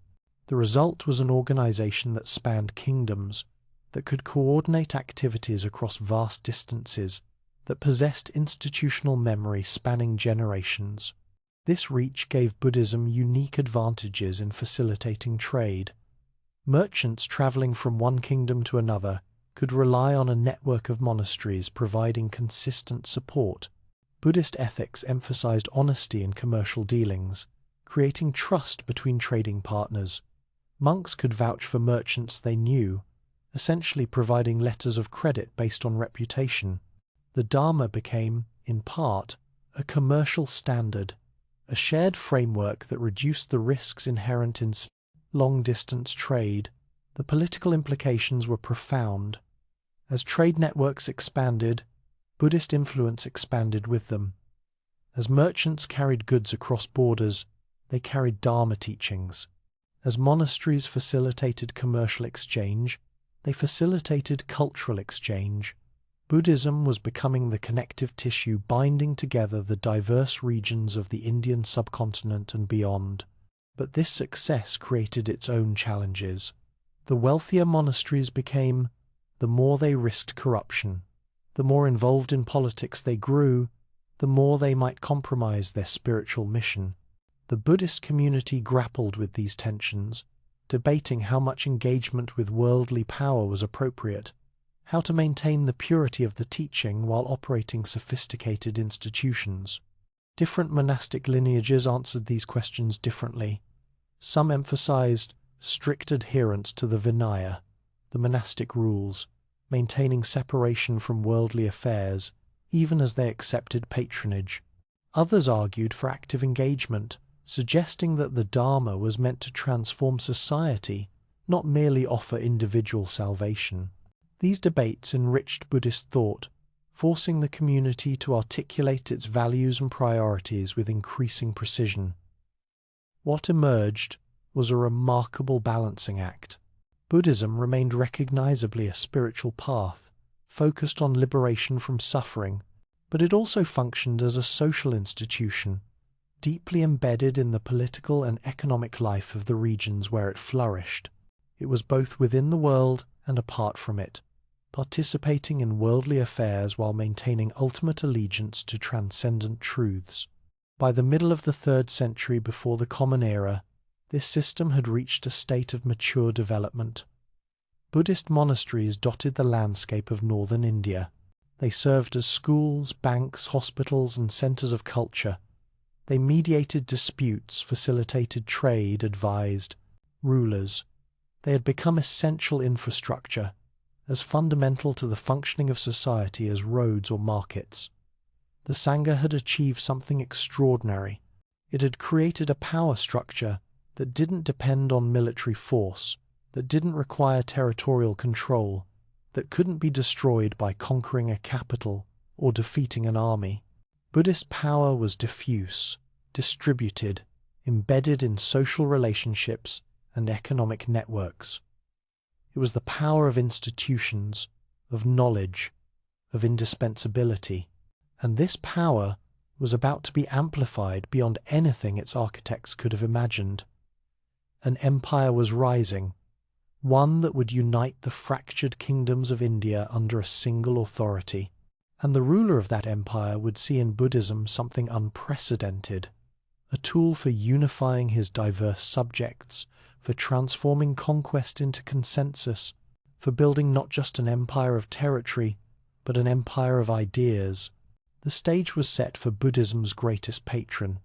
The result was an organization that spanned kingdoms, that could coordinate activities across vast distances, that possessed institutional memory spanning generations. This reach gave Buddhism unique advantages in facilitating trade. Merchants traveling from one kingdom to another could rely on a network of monasteries providing consistent support. Buddhist ethics emphasized honesty in commercial dealings, creating trust between trading partners. Monks could vouch for merchants they knew, essentially providing letters of credit based on reputation. The Dharma became, in part, a commercial standard, a shared framework that reduced the risks inherent in long-distance trade. The political implications were profound. As trade networks expanded, Buddhist influence expanded with them. As merchants carried goods across borders, they carried Dharma teachings. As monasteries facilitated commercial exchange, they facilitated cultural exchange. Buddhism was becoming the connective tissue binding together the diverse regions of the Indian subcontinent and beyond. But this success created its own challenges. The wealthier monasteries became, the more they risked corruption. The more involved in politics they grew, the more they might compromise their spiritual mission. The Buddhist community grappled with these tensions, debating how much engagement with worldly power was appropriate, how to maintain the purity of the teaching while operating sophisticated institutions. Different monastic lineages answered these questions differently. Some emphasized strict adherence to the Vinaya, the monastic rules, maintaining separation from worldly affairs, even as they accepted patronage. Others argued for active engagement, suggesting that the Dharma was meant to transform society, not merely offer individual salvation. These debates enriched Buddhist thought, forcing the community to articulate its values and priorities with increasing precision. What emerged was a remarkable balancing act. Buddhism remained recognizably a spiritual path, focused on liberation from suffering, but it also functioned as a social institution, deeply embedded in the political and economic life of the regions where it flourished. It was both within the world and apart from it, participating in worldly affairs while maintaining ultimate allegiance to transcendent truths. By the middle of the 3rd century before the Common Era, this system had reached a state of mature development. Buddhist monasteries dotted the landscape of northern India. They served as schools, banks, hospitals, and centers of culture. They mediated disputes, facilitated trade, advised rulers. They had become essential infrastructure, as fundamental to the functioning of society as roads or markets. The Sangha had achieved something extraordinary. It had created a power structure that didn't depend on military force, that didn't require territorial control, that couldn't be destroyed by conquering a capital or defeating an army. Buddhist power was diffuse, distributed, embedded in social relationships and economic networks. It was the power of institutions, of knowledge, of indispensability, and this power was about to be amplified beyond anything its architects could have imagined. An empire was rising, one that would unite the fractured kingdoms of India under a single authority, and the ruler of that empire would see in Buddhism something unprecedented, a tool for unifying his diverse subjects, for transforming conquest into consensus, for building not just an empire of territory, but an empire of ideas. The stage was set for Buddhism's greatest patron,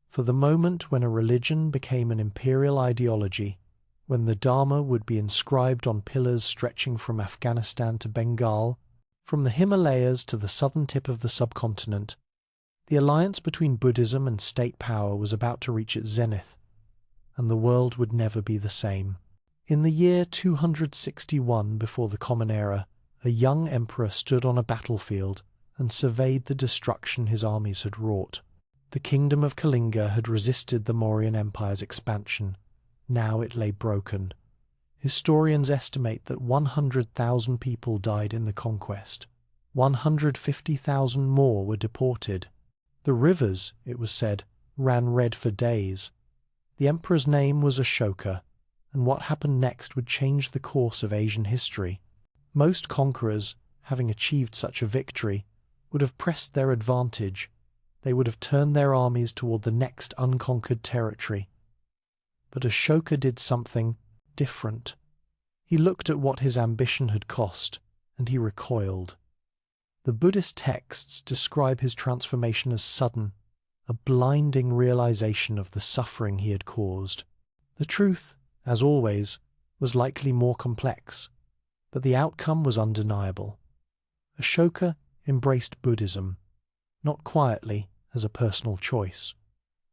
for the moment when a religion became an imperial ideology, when the Dharma would be inscribed on pillars stretching from Afghanistan to Bengal, from the Himalayas to the southern tip of the subcontinent. The alliance between Buddhism and state power was about to reach its zenith, and the world would never be the same. In the year 261 before the Common Era, a young emperor stood on a battlefield and surveyed the destruction his armies had wrought. The kingdom of Kalinga had resisted the Mauryan Empire's expansion. Now it lay broken. Historians estimate that 100,000 people died in the conquest. 150,000 more were deported. The rivers, it was said, ran red for days. The emperor's name was Ashoka, and what happened next would change the course of Asian history. Most conquerors, having achieved such a victory, would have pressed their advantage. They would have turned their armies toward the next unconquered territory. But Ashoka did something different. He looked at what his ambition had cost, and he recoiled. The Buddhist texts describe his transformation as sudden, a blinding realization of the suffering he had caused. The truth, as always, was likely more complex, but the outcome was undeniable. Ashoka embraced Buddhism, not quietly as a personal choice,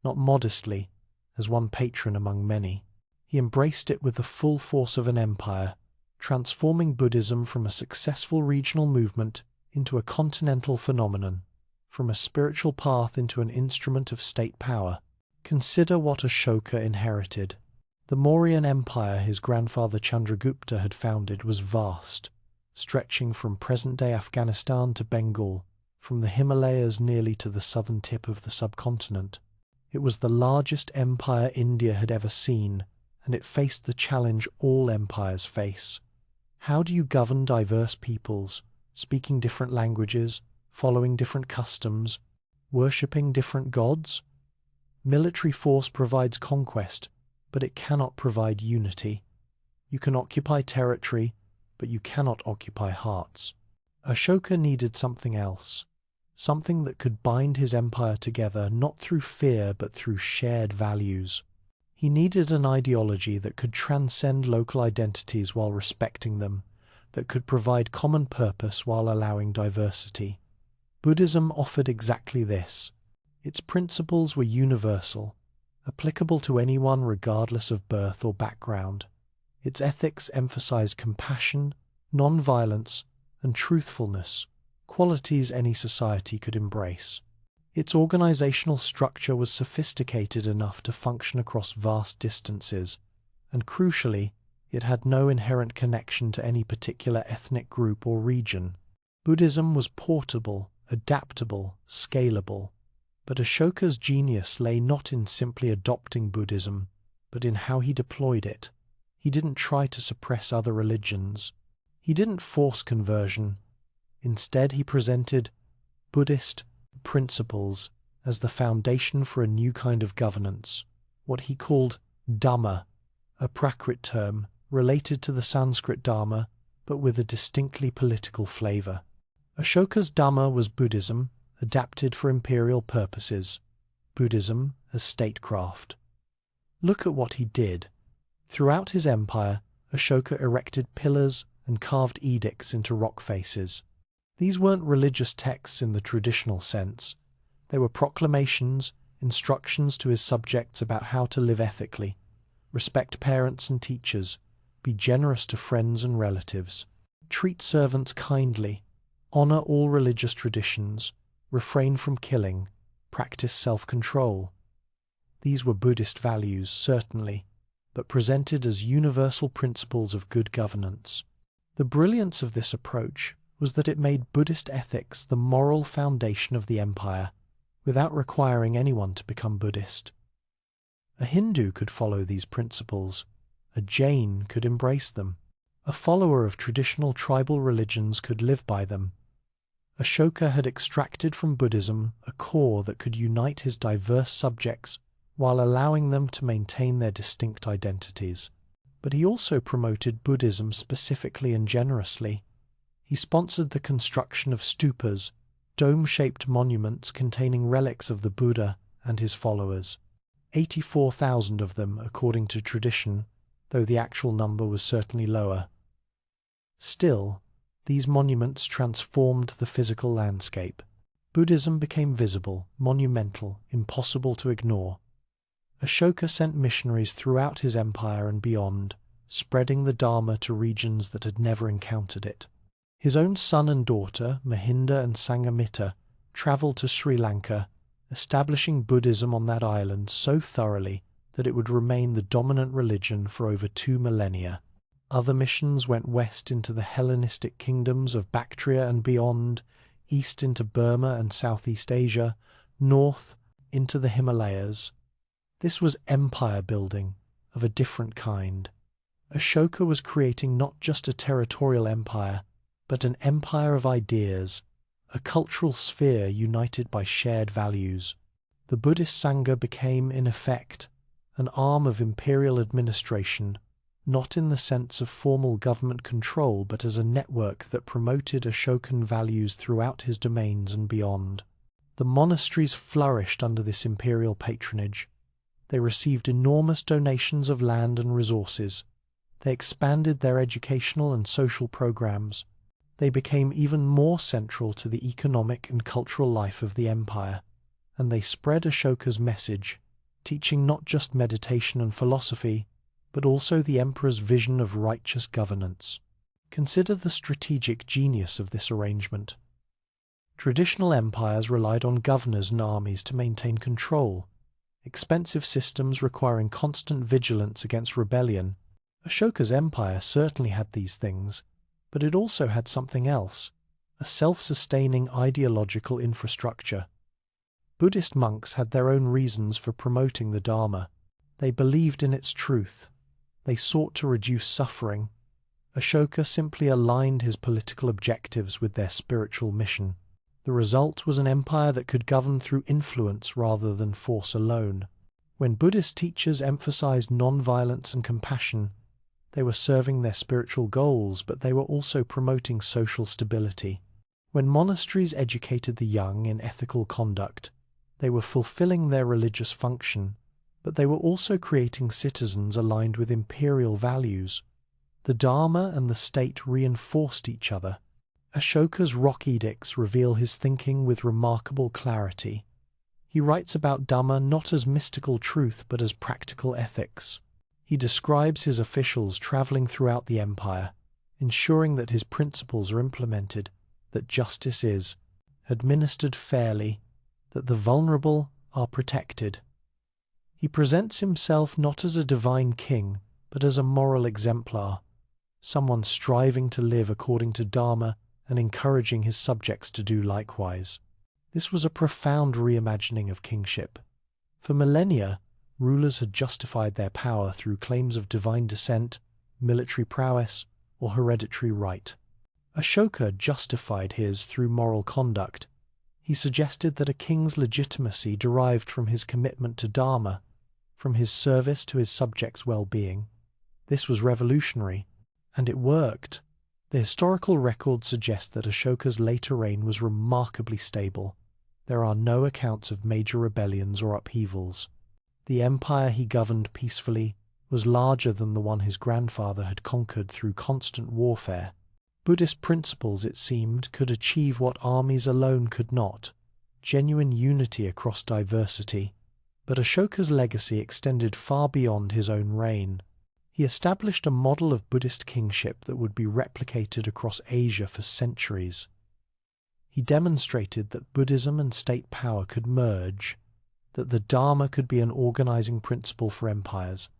not modestly as one patron among many. He embraced it with the full force of an empire, transforming Buddhism from a successful regional movement into a continental phenomenon, from a spiritual path into an instrument of state power. Consider what Ashoka inherited. The Mauryan Empire his grandfather Chandragupta had founded was vast, stretching from present-day Afghanistan to Bengal, from the Himalayas nearly to the southern tip of the subcontinent. It was the largest empire India had ever seen, and it faced the challenge all empires face. How do you govern diverse peoples, speaking different languages, following different customs, worshipping different gods? Military force provides conquest, but it cannot provide unity. You can occupy territory, but you cannot occupy hearts. Ashoka needed something else, something that could bind his empire together not through fear but through shared values. He needed an ideology that could transcend local identities while respecting them, that could provide common purpose while allowing diversity. Buddhism offered exactly this. Its principles were universal, applicable to anyone regardless of birth or background. Its ethics emphasized compassion, non-violence, and truthfulness, qualities any society could embrace. Its organizational structure was sophisticated enough to function across vast distances, and crucially, it had no inherent connection to any particular ethnic group or region. Buddhism was portable, adaptable, scalable, but Ashoka's genius lay not in simply adopting Buddhism, but in how he deployed it. He didn't try to suppress other religions. He didn't force conversion. Instead, he presented Buddhist principles as the foundation for a new kind of governance, what he called Dhamma, a Prakrit term related to the Sanskrit Dharma, but with a distinctly political flavor. Ashoka's Dhamma was Buddhism, adapted for imperial purposes, Buddhism as statecraft. Look at what he did. Throughout his empire, Ashoka erected pillars and carved edicts into rock faces. These weren't religious texts in the traditional sense. They were proclamations, instructions to his subjects about how to live ethically, respect parents and teachers, be generous to friends and relatives, treat servants kindly, honor all religious traditions, refrain from killing, practice self-control. These were Buddhist values, certainly, but presented as universal principles of good governance. The brilliance of this approach was that it made Buddhist ethics the moral foundation of the empire, without requiring anyone to become Buddhist. A Hindu could follow these principles, a Jain could embrace them, a follower of traditional tribal religions could live by them. Ashoka had extracted from Buddhism a core that could unite his diverse subjects while allowing them to maintain their distinct identities. But he also promoted Buddhism specifically and generously. He sponsored the construction of stupas, dome-shaped monuments containing relics of the Buddha and his followers. 84,000 of them, according to tradition, though the actual number was certainly lower. Still, these monuments transformed the physical landscape. Buddhism became visible, monumental, impossible to ignore. Ashoka sent missionaries throughout his empire and beyond, spreading the Dharma to regions that had never encountered it. His own son and daughter, Mahinda and Sanghamitta, traveled to Sri Lanka, establishing Buddhism on that island so thoroughly that it would remain the dominant religion for over 2 millennia. Other missions went west into the Hellenistic kingdoms of Bactria and beyond, east into Burma and Southeast Asia, north into the Himalayas. This was empire building of a different kind. Ashoka was creating not just a territorial empire, but an empire of ideas, a cultural sphere united by shared values. The Buddhist Sangha became, in effect, an arm of imperial administration, not in the sense of formal government control, but as a network that promoted Ashokan values throughout his domains and beyond. The monasteries flourished under this imperial patronage. They received enormous donations of land and resources. They expanded their educational and social programs. They became even more central to the economic and cultural life of the empire, and they spread Ashoka's message, teaching not just meditation and philosophy, but also the emperor's vision of righteous governance. Consider the strategic genius of this arrangement. Traditional empires relied on governors and armies to maintain control, expensive systems requiring constant vigilance against rebellion. Ashoka's empire certainly had these things, but it also had something else, a self-sustaining ideological infrastructure. Buddhist monks had their own reasons for promoting the Dharma. They believed in its truth. They sought to reduce suffering. Ashoka simply aligned his political objectives with their spiritual mission. The result was an empire that could govern through influence rather than force alone. When Buddhist teachers emphasized non-violence and compassion, they were serving their spiritual goals, but they were also promoting social stability. When monasteries educated the young in ethical conduct, they were fulfilling their religious function, but they were also creating citizens aligned with imperial values. The Dharma and the state reinforced each other. Ashoka's rock edicts reveal his thinking with remarkable clarity. He writes about Dhamma not as mystical truth but as practical ethics. He describes his officials traveling throughout the empire, ensuring that his principles are implemented, that justice is administered fairly, that the vulnerable are protected. He presents himself not as a divine king, but as a moral exemplar, someone striving to live according to Dharma and encouraging his subjects to do likewise. This was a profound reimagining of kingship. For millennia, rulers had justified their power through claims of divine descent, military prowess, or hereditary right. Ashoka justified his through moral conduct. He suggested that a king's legitimacy derived from his commitment to Dharma, from his service to his subjects' well-being. This was revolutionary, and it worked. The historical records suggest that Ashoka's later reign was remarkably stable. There are no accounts of major rebellions or upheavals. The empire he governed peacefully was larger than the one his grandfather had conquered through constant warfare. Buddhist principles, it seemed, could achieve what armies alone could not: genuine unity across diversity. But Ashoka's legacy extended far beyond his own reign. He established a model of Buddhist kingship that would be replicated across Asia for centuries. He demonstrated that Buddhism and state power could merge, that the Dharma could be an organizing principle for empires.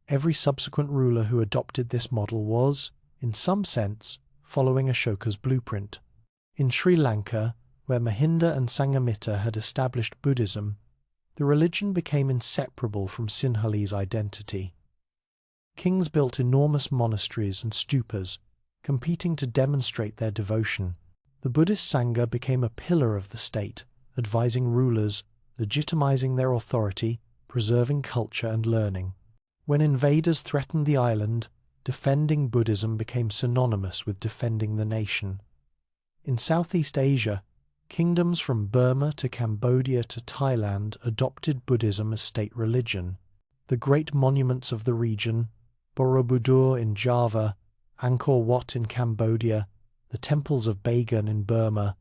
Every subsequent ruler who adopted this model was, in some sense, following Ashoka's blueprint. In Sri Lanka, where Mahinda and Sanghamitta had established Buddhism, the religion became inseparable from Sinhalese identity. Kings built enormous monasteries and stupas, competing to demonstrate their devotion. The Buddhist Sangha became a pillar of the state, advising rulers, legitimizing their authority, preserving culture and learning. When invaders threatened the island, defending Buddhism became synonymous with defending the nation. In Southeast Asia, kingdoms from Burma to Cambodia to Thailand adopted Buddhism as state religion. The great monuments of the region, Borobudur in Java, Angkor Wat in Cambodia, the temples of Bagan in Burma,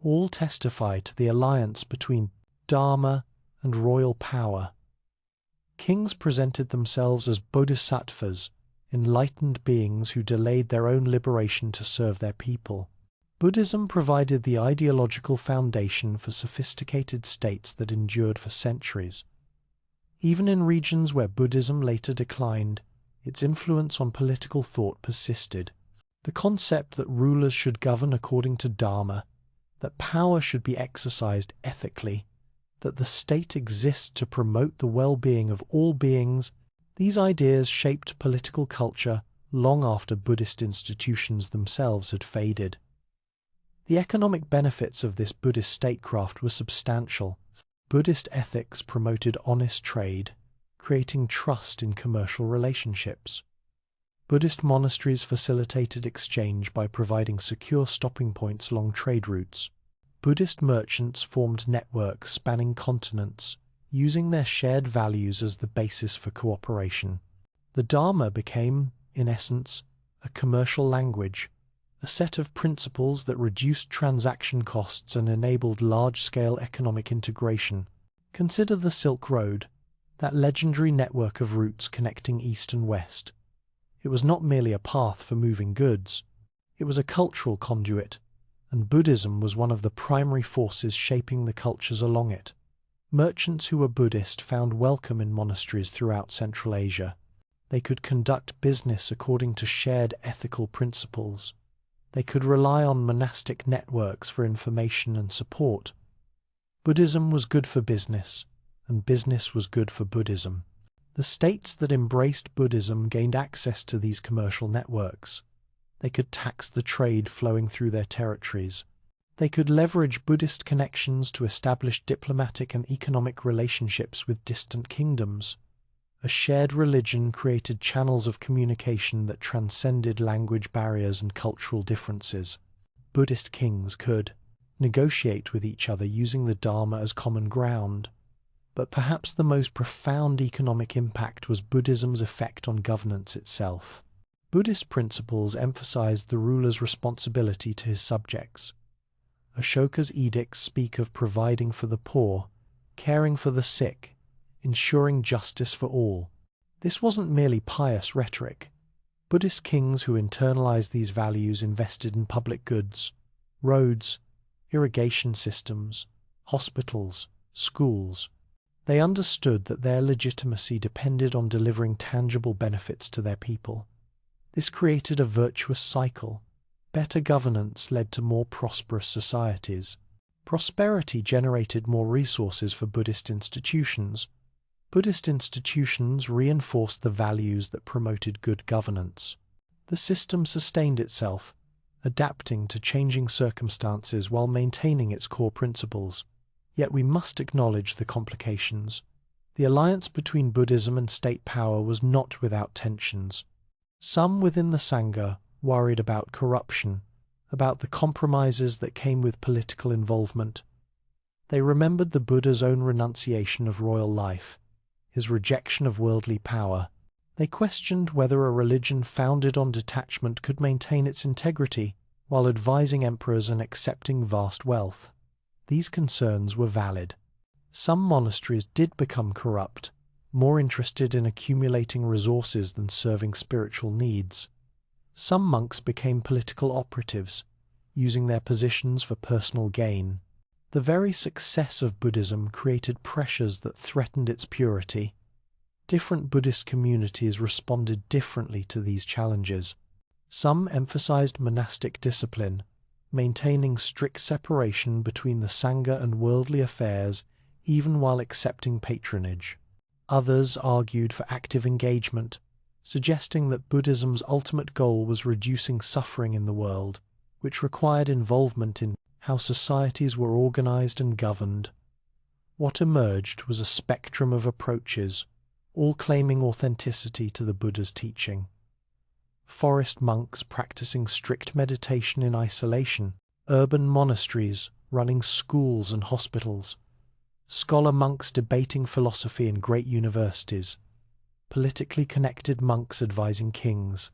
all testify to the alliance between Dharma and royal power. Kings presented themselves as bodhisattvas, enlightened beings who delayed their own liberation to serve their people. Buddhism provided the ideological foundation for sophisticated states that endured for centuries. Even in regions where Buddhism later declined, its influence on political thought persisted. The concept that rulers should govern according to Dharma, that power should be exercised ethically, that the state exists to promote the well-being of all beings, these ideas shaped political culture long after Buddhist institutions themselves had faded. The economic benefits of this Buddhist statecraft were substantial. Buddhist ethics promoted honest trade, creating trust in commercial relationships. Buddhist monasteries facilitated exchange by providing secure stopping points along trade routes. Buddhist merchants formed networks spanning continents, using their shared values as the basis for cooperation. The Dharma became, in essence, a commercial language, a set of principles that reduced transaction costs and enabled large-scale economic integration. Consider the Silk Road, that legendary network of routes connecting East and West. It was not merely a path for moving goods, it was a cultural conduit, and Buddhism was one of the primary forces shaping the cultures along it. Merchants who were Buddhist found welcome in monasteries throughout Central Asia. They could conduct business according to shared ethical principles. They could rely on monastic networks for information and support. Buddhism was good for business, and business was good for Buddhism. The states that embraced Buddhism gained access to these commercial networks. They could tax the trade flowing through their territories. They could leverage Buddhist connections to establish diplomatic and economic relationships with distant kingdoms. A shared religion created channels of communication that transcended language barriers and cultural differences. Buddhist kings could negotiate with each other using the Dharma as common ground. But perhaps the most profound economic impact was Buddhism's effect on governance itself. Buddhist principles emphasized the ruler's responsibility to his subjects. Ashoka's edicts speak of providing for the poor, caring for the sick, ensuring justice for all. This wasn't merely pious rhetoric. Buddhist kings who internalized these values invested in public goods, roads, irrigation systems, hospitals, schools. They understood that their legitimacy depended on delivering tangible benefits to their people. This created a virtuous cycle. Better governance led to more prosperous societies. Prosperity generated more resources for Buddhist institutions. Buddhist institutions reinforced the values that promoted good governance. The system sustained itself, adapting to changing circumstances while maintaining its core principles. Yet we must acknowledge the complications. The alliance between Buddhism and state power was not without tensions. Some within the Sangha worried about corruption, about the compromises that came with political involvement. They remembered the Buddha's own renunciation of royal life, his rejection of worldly power. They questioned whether a religion founded on detachment could maintain its integrity while advising emperors and accepting vast wealth. These concerns were valid. Some monasteries did become corrupt, more interested in accumulating resources than serving spiritual needs. Some monks became political operatives, using their positions for personal gain. The very success of Buddhism created pressures that threatened its purity. Different Buddhist communities responded differently to these challenges. Some emphasized monastic discipline, maintaining strict separation between the Sangha and worldly affairs, even while accepting patronage. Others argued for active engagement, suggesting that Buddhism's ultimate goal was reducing suffering in the world, which required involvement in how societies were organized and governed. What emerged was a spectrum of approaches, all claiming authenticity to the Buddha's teaching. Forest monks practicing strict meditation in isolation, urban monasteries running schools and hospitals, scholar monks debating philosophy in great universities, politically connected monks advising kings.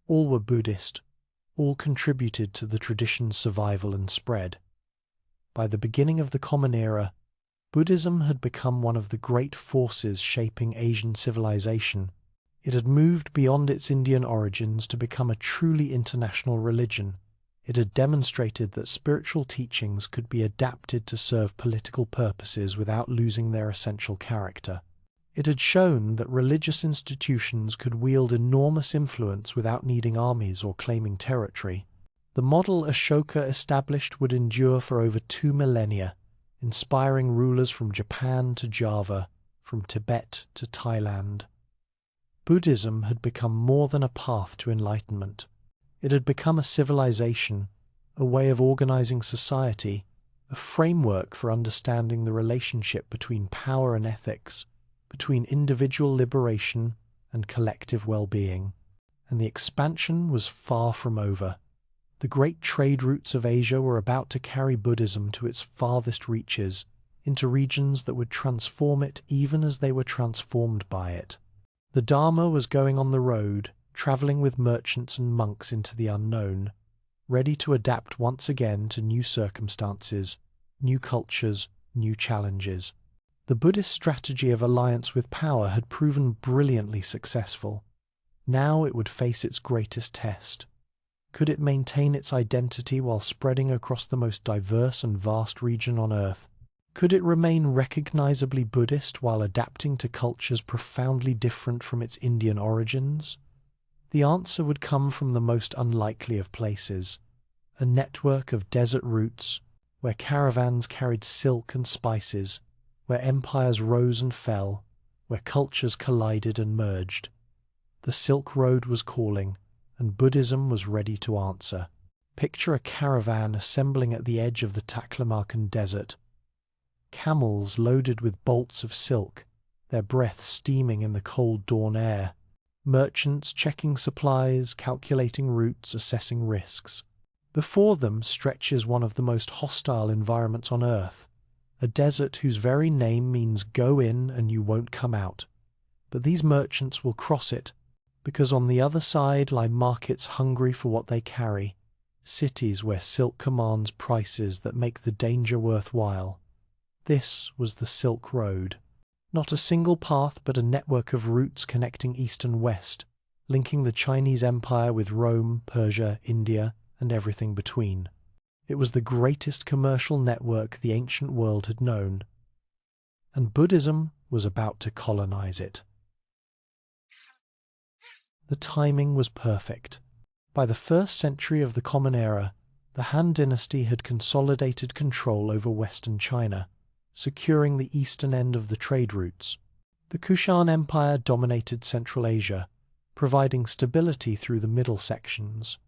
All were Buddhist, all contributed to the tradition's survival and spread. By the beginning of the Common Era, Buddhism had become one of the great forces shaping Asian civilization. It had moved beyond its Indian origins to become a truly international religion. It had demonstrated that spiritual teachings could be adapted to serve political purposes without losing their essential character. It had shown that religious institutions could wield enormous influence without needing armies or claiming territory. The model Ashoka established would endure for over 2 millennia, inspiring rulers from Japan to Java, from Tibet to Thailand. Buddhism had become more than a path to enlightenment. It had become a civilization, a way of organizing society, a framework for understanding the relationship between power and ethics, between individual liberation and collective well-being. And the expansion was far from over. The great trade routes of Asia were about to carry Buddhism to its farthest reaches, into regions that would transform it even as they were transformed by it. The Dharma was going on the road, traveling with merchants and monks into the unknown, ready to adapt once again to new circumstances, new cultures, new challenges. The Buddhist strategy of alliance with power had proven brilliantly successful. Now it would face its greatest test. Could it maintain its identity while spreading across the most diverse and vast region on Earth? Could it remain recognizably Buddhist while adapting to cultures profoundly different from its Indian origins? The answer would come from the most unlikely of places, a network of desert routes, where caravans carried silk and spices, where empires rose and fell, where cultures collided and merged. The Silk Road was calling, and Buddhism was ready to answer. Picture a caravan assembling at the edge of the Taklamakan Desert. Camels loaded with bolts of silk, their breath steaming in the cold dawn air. Merchants checking supplies, calculating routes, assessing risks. Before them stretches one of the most hostile environments on Earth, a desert whose very name means go in and you won't come out. But these merchants will cross it, because on the other side lie markets hungry for what they carry, cities where silk commands prices that make the danger worthwhile. This was the Silk Road. Not a single path, but a network of routes connecting east and west, linking the Chinese Empire with Rome, Persia, India, and everything between. It was the greatest commercial network the ancient world had known, and Buddhism was about to colonize it. The timing was perfect. By the 1st century of the Common Era, the Han dynasty had consolidated control over western China, securing the eastern end of the trade routes. The Kushan Empire dominated Central Asia, providing stability through the middle sections.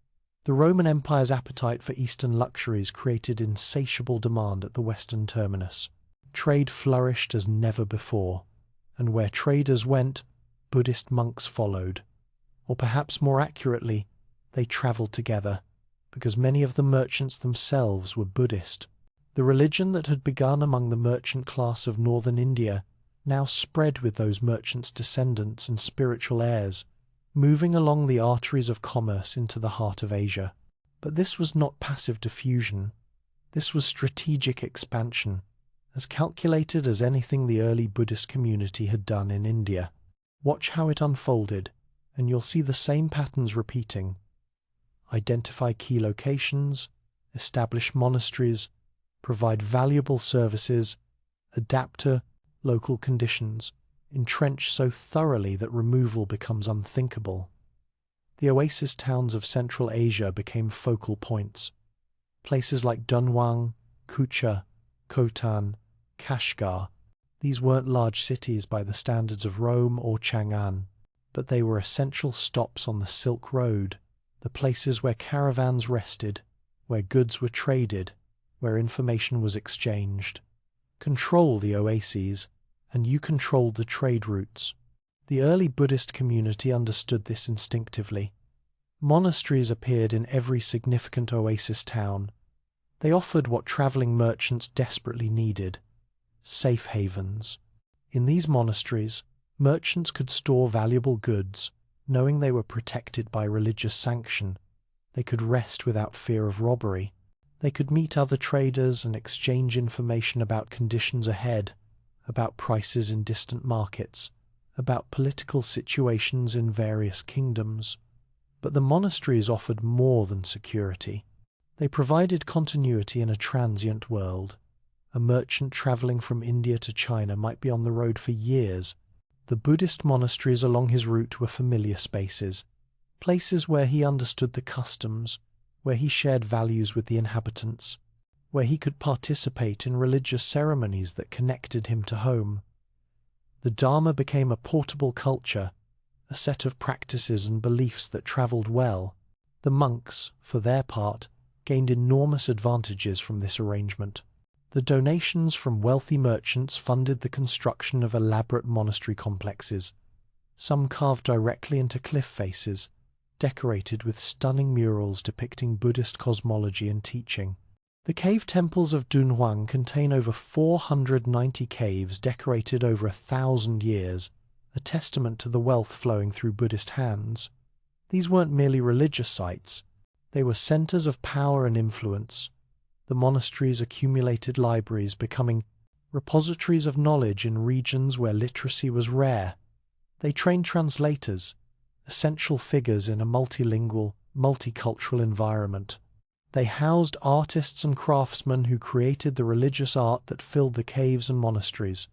The Roman Empire's appetite for Eastern luxuries created insatiable demand at the western terminus. Trade flourished as never before, and where traders went, Buddhist monks followed. Or perhaps more accurately, they travelled together, because many of the merchants themselves were Buddhist. The religion that had begun among the merchant class of northern India now spread with those merchants' descendants and spiritual heirs, moving along the arteries of commerce into the heart of Asia. But this was not passive diffusion. This was strategic expansion, as calculated as anything the early Buddhist community had done in India. Watch how it unfolded, and you'll see the same patterns repeating. Identify key locations, establish monasteries, provide valuable services, adapt to local conditions, entrench so thoroughly that removal becomes unthinkable. The oasis towns of Central Asia became focal points. Places like Dunhuang, Kucha, Khotan, Kashgar. These weren't large cities by the standards of Rome or Chang'an, but they were essential stops on the Silk Road, the places where caravans rested, where goods were traded, where information was exchanged. Control the oases, and you controlled the trade routes. The early Buddhist community understood this instinctively. Monasteries appeared in every significant oasis town. They offered what travelling merchants desperately needed: safe havens. In these monasteries, merchants could store valuable goods, knowing they were protected by religious sanction. They could rest without fear of robbery. They could meet other traders and exchange information about conditions ahead, about prices in distant markets, about political situations in various kingdoms. But the monasteries offered more than security. They provided continuity in a transient world. A merchant travelling from India to China might be on the road for years. The Buddhist monasteries along his route were familiar spaces, places where he understood the customs, where he shared values with the inhabitants, where he could participate in religious ceremonies that connected him to home. The Dharma became a portable culture, a set of practices and beliefs that travelled well. The monks, for their part, gained enormous advantages from this arrangement. The donations from wealthy merchants funded the construction of elaborate monastery complexes, some carved directly into cliff faces, decorated with stunning murals depicting Buddhist cosmology and teaching. The cave temples of Dunhuang contain over 490 caves decorated over 1,000 years, a testament to the wealth flowing through Buddhist hands. These weren't merely religious sites, they were centers of power and influence. The monasteries accumulated libraries, becoming repositories of knowledge in regions where literacy was rare. They trained translators, essential figures in a multilingual, multicultural environment. They housed artists and craftsmen who created the religious art that filled the caves and monasteries.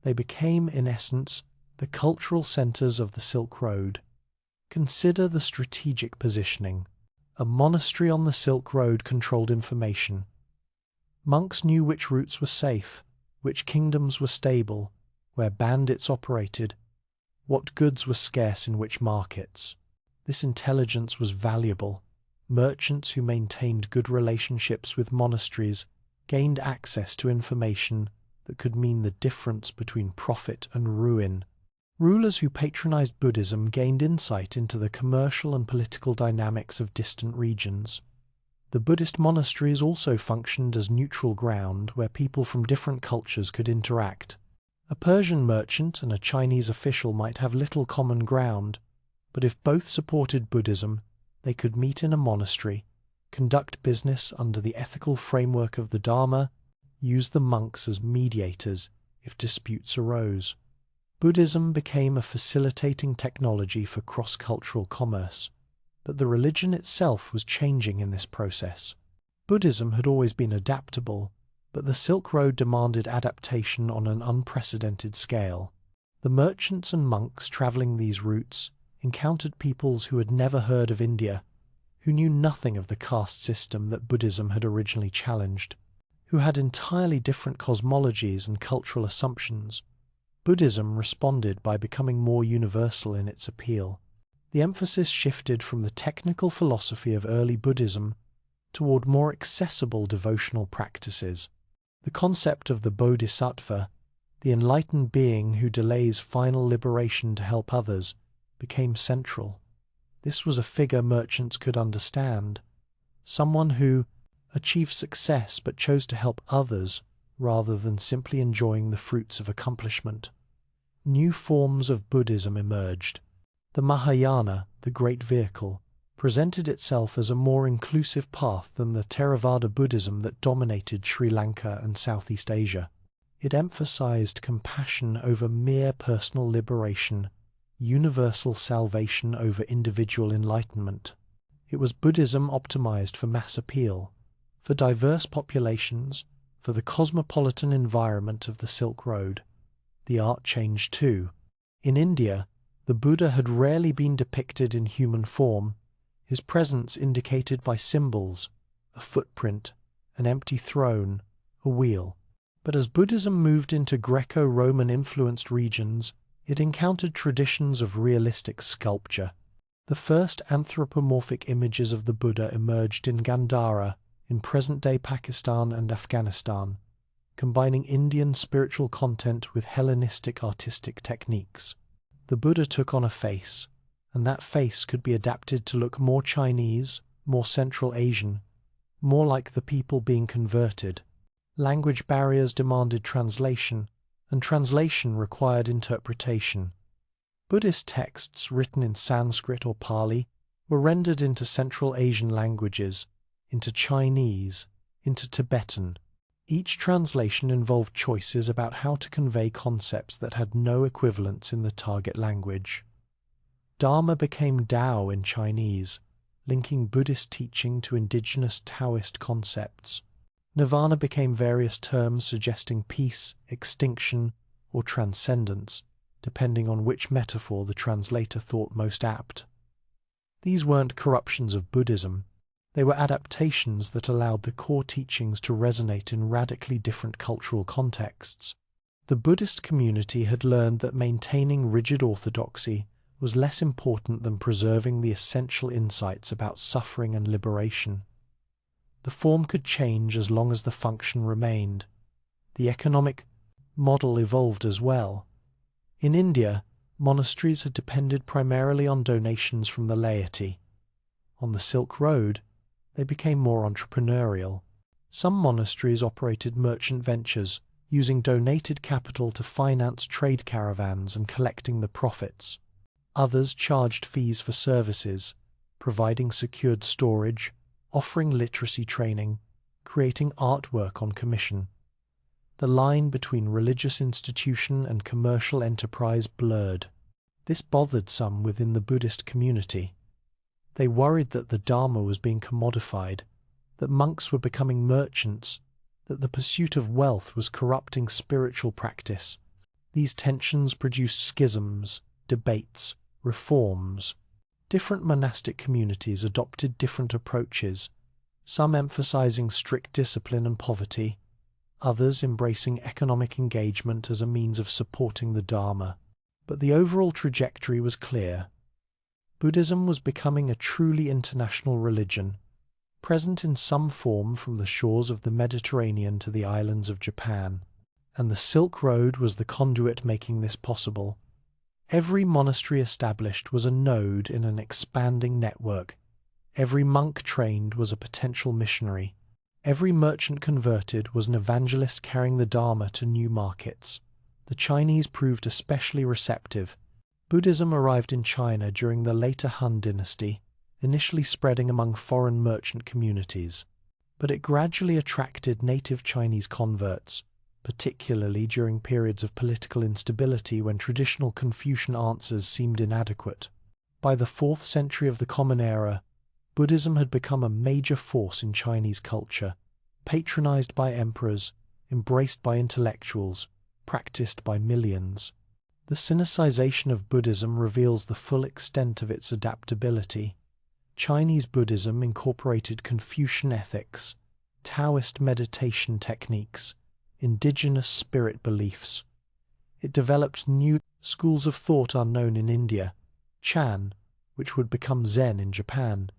They became, in essence, the cultural centers of the Silk Road. Consider the strategic positioning. A monastery on the Silk Road controlled information. Monks knew which routes were safe, which kingdoms were stable, where bandits operated, what goods were scarce in which markets. This intelligence was valuable. Merchants who maintained good relationships with monasteries gained access to information that could mean the difference between profit and ruin. Rulers who patronized Buddhism gained insight into the commercial and political dynamics of distant regions. The Buddhist monasteries also functioned as neutral ground where people from different cultures could interact. A Persian merchant and a Chinese official might have little common ground, but if both supported Buddhism, they could meet in a monastery, conduct business under the ethical framework of the Dharma, used the monks as mediators if disputes arose. Buddhism became a facilitating technology for cross-cultural commerce, but the religion itself was changing in this process. Buddhism had always been adaptable, but the Silk Road demanded adaptation on an unprecedented scale. The merchants and monks traveling these routes encountered peoples who had never heard of India, who knew nothing of the caste system that Buddhism had originally challenged, who had entirely different cosmologies and cultural assumptions. Buddhism responded by becoming more universal in its appeal. The emphasis shifted from the technical philosophy of early Buddhism toward more accessible devotional practices. The concept of the Bodhisattva, the enlightened being who delays final liberation to help others, became central. This was a figure merchants could understand, someone who achieved success but chose to help others rather than simply enjoying the fruits of accomplishment. New forms of Buddhism emerged. The Mahayana, the great vehicle, presented itself as a more inclusive path than the Theravada Buddhism that dominated Sri Lanka and Southeast Asia. It emphasized compassion over mere personal liberation, universal salvation over individual enlightenment. It was Buddhism optimized for mass appeal, for diverse populations, for the cosmopolitan environment of the Silk Road. The art changed too. In India, the Buddha had rarely been depicted in human form, his presence indicated by symbols, a footprint, an empty throne, a wheel. But as Buddhism moved into Greco-Roman influenced regions, it encountered traditions of realistic sculpture. The first anthropomorphic images of the Buddha emerged in Gandhara, in present-day Pakistan and Afghanistan, combining Indian spiritual content with Hellenistic artistic techniques. The Buddha took on a face, and that face could be adapted to look more Chinese, more Central Asian, more like the people being converted. Language barriers demanded translation, and translation required interpretation. Buddhist texts written in Sanskrit or Pali were rendered into Central Asian languages, into Chinese, into Tibetan. Each translation involved choices about how to convey concepts that had no equivalents in the target language. Dharma became Tao in Chinese, linking Buddhist teaching to indigenous Taoist concepts. Nirvana became various terms suggesting peace, extinction, or transcendence, depending on which metaphor the translator thought most apt. These weren't corruptions of Buddhism. They were adaptations that allowed the core teachings to resonate in radically different cultural contexts. The Buddhist community had learned that maintaining rigid orthodoxy was less important than preserving the essential insights about suffering and liberation. The form could change as long as the function remained. The economic model evolved as well. In India, monasteries had depended primarily on donations from the laity. On the Silk Road, they became more entrepreneurial. Some monasteries operated merchant ventures, using donated capital to finance trade caravans and collecting the profits. Others charged fees for services, providing secured storage, offering literacy training, creating artwork on commission. The line between religious institution and commercial enterprise blurred. This bothered some within the Buddhist community. They worried that the Dharma was being commodified, that monks were becoming merchants, that the pursuit of wealth was corrupting spiritual practice. These tensions produced schisms, debates, reforms. Different monastic communities adopted different approaches, some emphasizing strict discipline and poverty, others embracing economic engagement as a means of supporting the Dharma. But the overall trajectory was clear. Buddhism was becoming a truly international religion, present in some form from the shores of the Mediterranean to the islands of Japan, and the Silk Road was the conduit making this possible. Every monastery established was a node in an expanding network. Every monk trained was a potential missionary. Every merchant converted was an evangelist carrying the Dharma to new markets. The Chinese proved especially receptive. Buddhism arrived in China during the later Han dynasty, initially spreading among foreign merchant communities. but it gradually attracted native Chinese converts, particularly during periods of political instability when traditional Confucian answers seemed inadequate. By the 4th century of the Common Era, Buddhism had become a major force in Chinese culture, patronized by emperors, embraced by intellectuals, practiced by millions. The Sinicization of Buddhism reveals the full extent of its adaptability. Chinese Buddhism incorporated Confucian ethics, Taoist meditation techniques, indigenous spirit beliefs. It developed new schools of thought unknown in India, Chan, which would become Zen in Japan,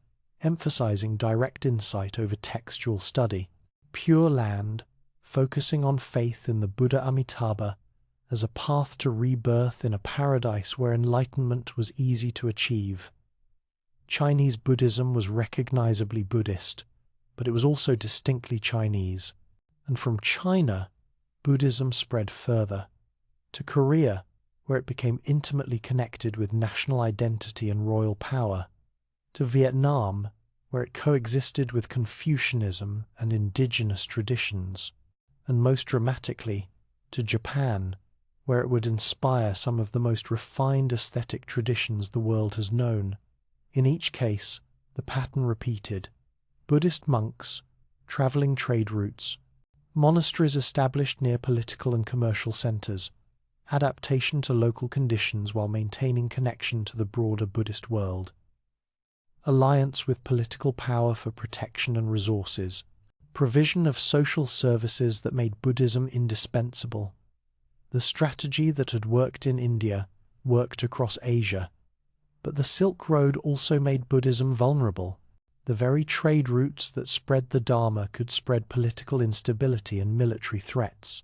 emphasizing direct insight over textual study. Pure Land, focusing on faith in the Buddha Amitabha as a path to rebirth in a paradise where enlightenment was easy to achieve. Chinese Buddhism was recognizably Buddhist, but it was also distinctly Chinese. And from China, Buddhism spread further, to Korea, where it became intimately connected with national identity and royal power, to Vietnam, where it coexisted with Confucianism and indigenous traditions, and most dramatically, to Japan, where it would inspire some of the most refined aesthetic traditions the world has known. In each case, the pattern repeated: Buddhist monks, traveling trade routes, monasteries established near political and commercial centers, adaptation to local conditions while maintaining connection to the broader Buddhist world, alliance with political power for protection and resources, provision of social services that made Buddhism indispensable. The strategy that had worked in India worked across Asia, but the Silk Road also made Buddhism vulnerable. The very trade routes that spread the Dharma could spread political instability and military threats.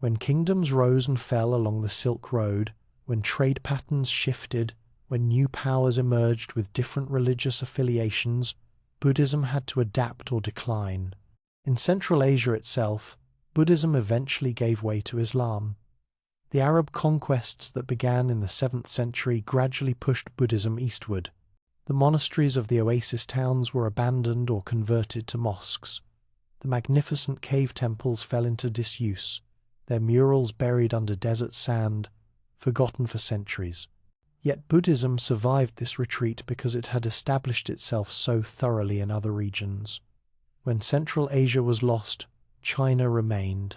When kingdoms rose and fell along the Silk Road, when trade patterns shifted, when new powers emerged with different religious affiliations, Buddhism had to adapt or decline. In Central Asia itself, Buddhism eventually gave way to Islam. The Arab conquests that began in the 7th century gradually pushed Buddhism eastward. The monasteries of the oasis towns were abandoned or converted to mosques. The magnificent cave temples fell into disuse, their murals buried under desert sand, forgotten for centuries. Yet Buddhism survived this retreat because it had established itself so thoroughly in other regions. When Central Asia was lost, China remained.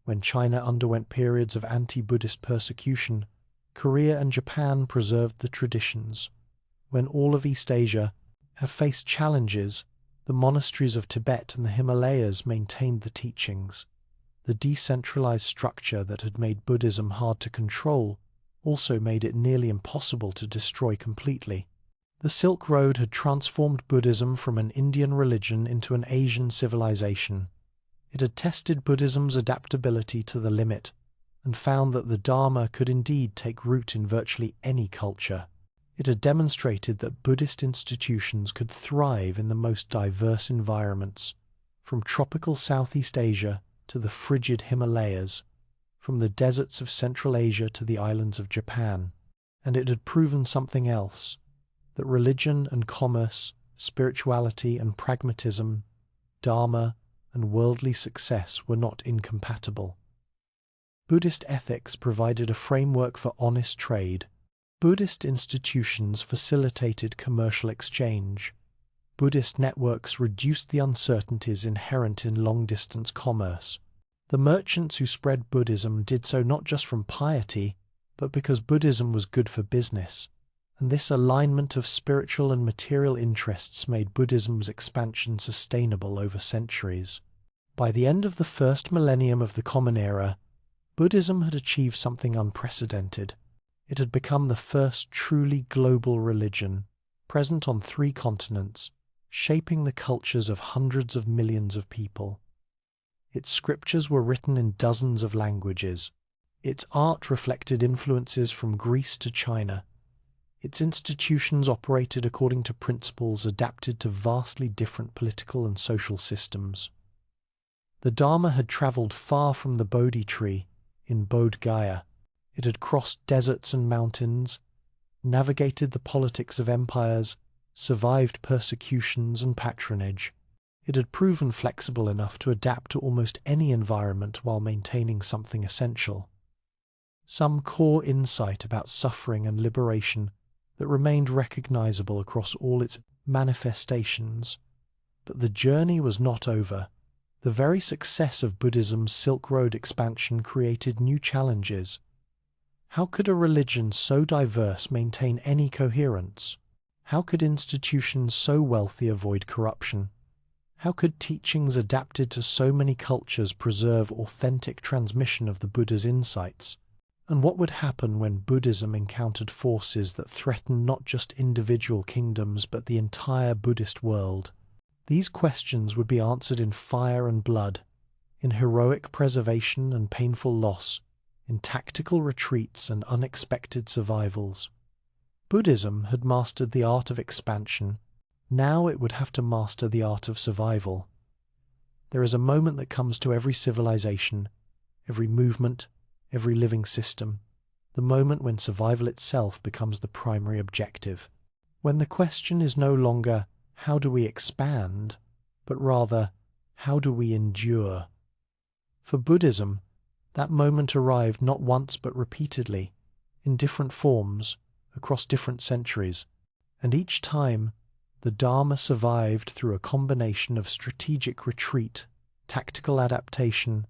When China underwent periods of anti-Buddhist persecution, Korea and Japan preserved the traditions. When all of East Asia have faced challenges, the monasteries of Tibet and the Himalayas maintained the teachings. The decentralized structure that had made Buddhism hard to control also made it nearly impossible to destroy completely. The Silk Road had transformed Buddhism from an Indian religion into an Asian civilization. It had tested Buddhism's adaptability to the limit and found that the Dharma could indeed take root in virtually any culture. It had demonstrated that Buddhist institutions could thrive in the most diverse environments, from tropical Southeast Asia to the frigid Himalayas, from the deserts of Central Asia to the islands of Japan. And it had proven something else, that religion and commerce, spirituality and pragmatism, Dharma and worldly success were not incompatible. Buddhist ethics provided a framework for honest trade. Buddhist institutions facilitated commercial exchange. Buddhist networks reduced the uncertainties inherent in long-distance commerce. The merchants who spread Buddhism did so not just from piety, but because Buddhism was good for business, and this alignment of spiritual and material interests made Buddhism's expansion sustainable over centuries. By the end of the first millennium of the Common Era, Buddhism had achieved something unprecedented. It had become the first truly global religion, present on 3 continents, shaping the cultures of hundreds of millions of people. Its scriptures were written in dozens of languages. Its art reflected influences from Greece to China. Its institutions operated according to principles adapted to vastly different political and social systems. The Dharma had travelled far from the Bodhi tree in Bodh Gaya. It had crossed deserts and mountains, navigated the politics of empires, survived persecutions and patronage. It had proven flexible enough to adapt to almost any environment while maintaining something essential. Some core insight about suffering and liberation that remained recognizable across all its manifestations. But the journey was not over. The very success of Buddhism's Silk Road expansion created new challenges. How could a religion so diverse maintain any coherence? How could institutions so wealthy avoid corruption? How could teachings adapted to so many cultures preserve authentic transmission of the Buddha's insights? And what would happen when Buddhism encountered forces that threatened not just individual kingdoms but the entire Buddhist world? These questions would be answered in fire and blood, in heroic preservation and painful loss, in tactical retreats and unexpected survivals. Buddhism had mastered the art of expansion. Now it would have to master the art of survival. There is a moment that comes to every civilization, every movement, every living system, the moment when survival itself becomes the primary objective. When the question is no longer, how do we expand, but rather, how do we endure? For Buddhism, that moment arrived not once but repeatedly, in different forms, across different centuries, and each time the Dharma survived through a combination of strategic retreat, tactical adaptation,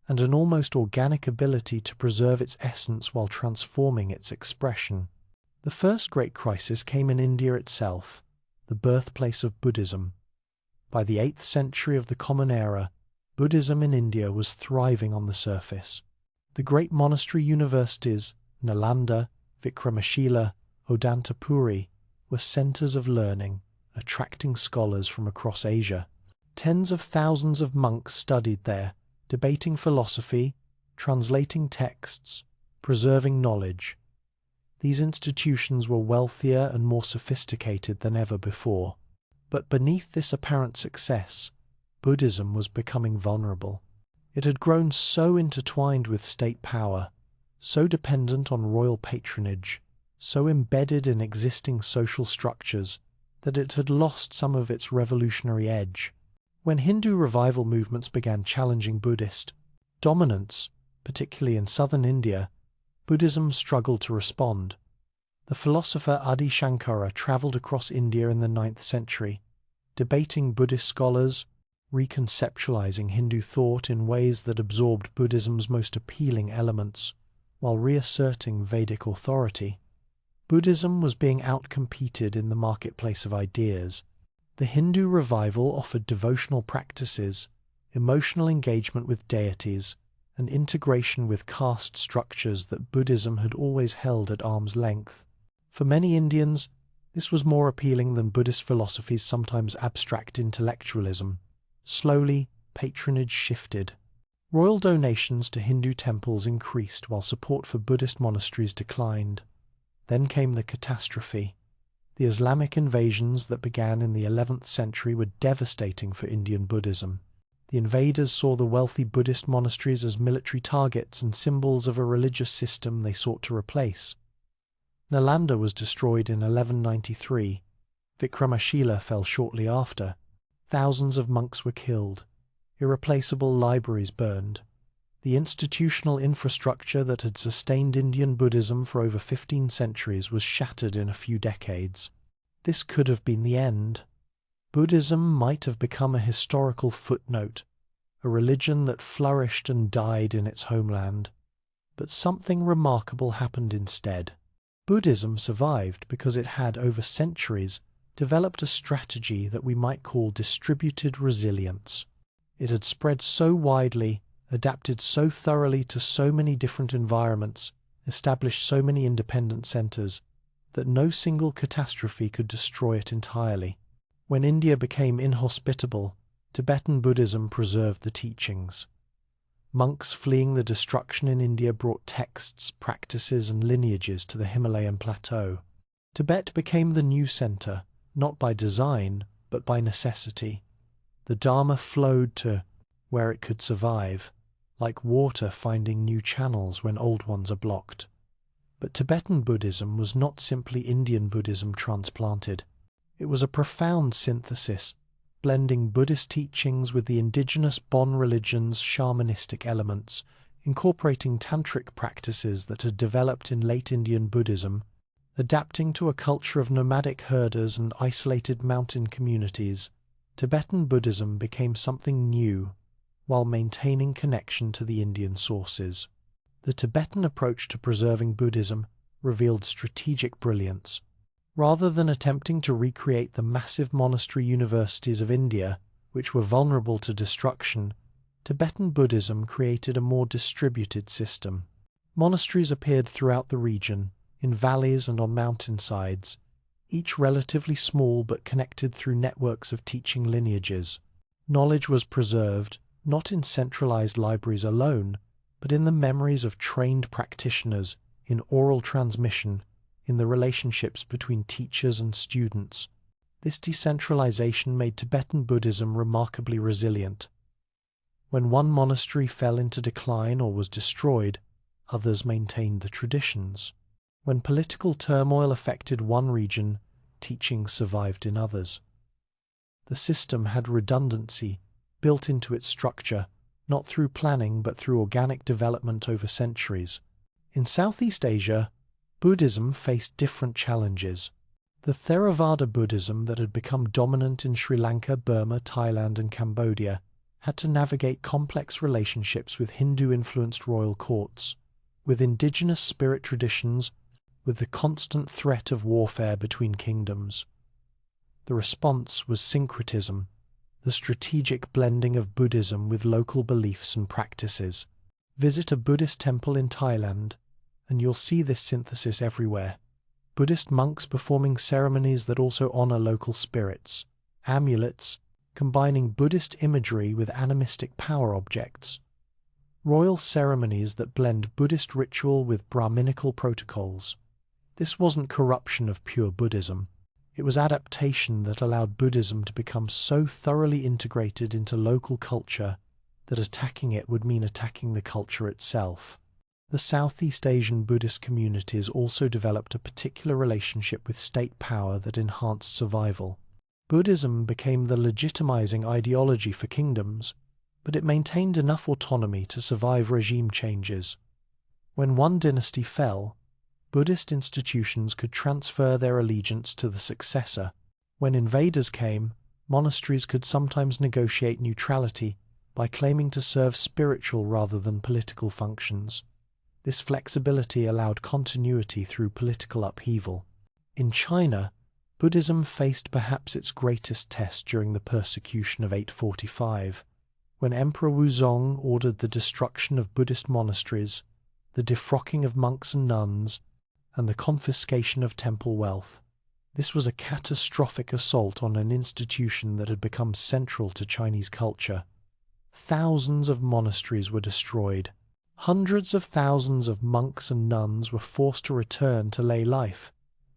and an almost organic ability to preserve its essence while transforming its expression. The first great crisis came in India itself, the birthplace of Buddhism. By the 8th century of the Common Era, Buddhism in India was thriving on the surface. The great monastery universities, Nalanda, Vikramashila, Odantapuri, were centers of learning, attracting scholars from across Asia. Tens of thousands of monks studied there, debating philosophy, translating texts, preserving knowledge. These institutions were wealthier and more sophisticated than ever before. But beneath this apparent success, Buddhism was becoming vulnerable. It had grown so intertwined with state power, so dependent on royal patronage, so embedded in existing social structures, that it had lost some of its revolutionary edge. When Hindu revival movements began challenging Buddhist dominance, particularly in southern India, Buddhism struggled to respond. The philosopher Adi Shankara travelled across India in the 9th century, debating Buddhist scholars, reconceptualizing Hindu thought in ways that absorbed Buddhism's most appealing elements, while reasserting Vedic authority. Buddhism was being outcompeted in the marketplace of ideas. The Hindu revival offered devotional practices, emotional engagement with deities, and integration with caste structures that Buddhism had always held at arm's length. For many Indians, this was more appealing than Buddhist philosophy's sometimes abstract intellectualism. Slowly, patronage shifted. Royal donations to Hindu temples increased while support for Buddhist monasteries declined. Then came the catastrophe. The Islamic invasions that began in the 11th century were devastating for Indian Buddhism. The invaders saw the wealthy Buddhist monasteries as military targets and symbols of a religious system they sought to replace. Nalanda was destroyed in 1193. Vikramashila fell shortly after. Thousands of monks were killed. Irreplaceable libraries burned. The institutional infrastructure that had sustained Indian Buddhism for over 15 centuries was shattered in a few decades. This could have been the end. Buddhism might have become a historical footnote, a religion that flourished and died in its homeland. But something remarkable happened instead. Buddhism survived because it had, over centuries, developed a strategy that we might call distributed resilience. It had spread so widely, adapted so thoroughly to so many different environments, established so many independent centers, that no single catastrophe could destroy it entirely. When India became inhospitable, Tibetan Buddhism preserved the teachings. Monks fleeing the destruction in India brought texts, practices, and lineages to the Himalayan plateau. Tibet became the new center, not by design, but by necessity. The Dharma flowed to where it could survive, like water finding new channels when old ones are blocked. But Tibetan Buddhism was not simply Indian Buddhism transplanted. It was a profound synthesis, blending Buddhist teachings with the indigenous Bon religion's shamanistic elements, incorporating tantric practices that had developed in late Indian Buddhism, adapting to a culture of nomadic herders and isolated mountain communities. Tibetan Buddhism became something new, while maintaining connection to the Indian sources. The Tibetan approach to preserving Buddhism revealed strategic brilliance. Rather than attempting to recreate the massive monastery universities of India, which were vulnerable to destruction, Tibetan Buddhism created a more distributed system. Monasteries appeared throughout the region, in valleys and on mountainsides, each relatively small but connected through networks of teaching lineages. Knowledge was preserved, not in centralized libraries alone, but in the memories of trained practitioners, in oral transmission, in the relationships between teachers and students. This decentralization made Tibetan Buddhism remarkably resilient. When one monastery fell into decline or was destroyed, others maintained the traditions. When political turmoil affected one region, teachings survived in others. The system had redundancy built into its structure, not through planning but through organic development over centuries. In Southeast Asia, Buddhism faced different challenges. The Theravada Buddhism that had become dominant in Sri Lanka, Burma, Thailand, and Cambodia had to navigate complex relationships with Hindu-influenced royal courts, with indigenous spirit traditions, with the constant threat of warfare between kingdoms. The response was syncretism, the strategic blending of Buddhism with local beliefs and practices. Visit a Buddhist temple in Thailand, and you'll see this synthesis everywhere. Buddhist monks performing ceremonies that also honor local spirits, amulets, combining Buddhist imagery with animistic power objects, royal ceremonies that blend Buddhist ritual with Brahminical protocols. This wasn't corruption of pure Buddhism. It was adaptation that allowed Buddhism to become so thoroughly integrated into local culture that attacking it would mean attacking the culture itself. The Southeast Asian Buddhist communities also developed a particular relationship with state power that enhanced survival. Buddhism became the legitimizing ideology for kingdoms, but it maintained enough autonomy to survive regime changes. When one dynasty fell, Buddhist institutions could transfer their allegiance to the successor. When invaders came, monasteries could sometimes negotiate neutrality by claiming to serve spiritual rather than political functions. This flexibility allowed continuity through political upheaval. In China, Buddhism faced perhaps its greatest test during the persecution of 845, when Emperor Wuzong ordered the destruction of Buddhist monasteries, the defrocking of monks and nuns, and the confiscation of temple wealth. This was a catastrophic assault on an institution that had become central to Chinese culture. Thousands of monasteries were destroyed. Hundreds of thousands of monks and nuns were forced to return to lay life.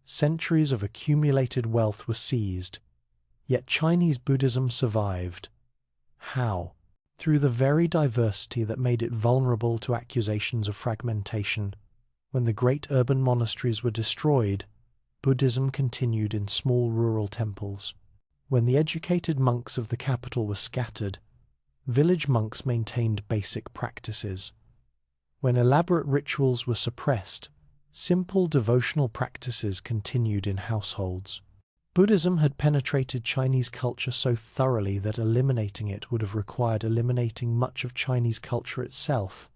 Centuries of accumulated wealth were seized. Yet Chinese Buddhism survived. How? Through the very diversity that made it vulnerable to accusations of fragmentation. When the great urban monasteries were destroyed, Buddhism continued in small rural temples. When the educated monks of the capital were scattered, village monks maintained basic practices. When elaborate rituals were suppressed, simple devotional practices continued in households. Buddhism had penetrated Chinese culture so thoroughly that eliminating it would have required eliminating much of Chinese culture itself.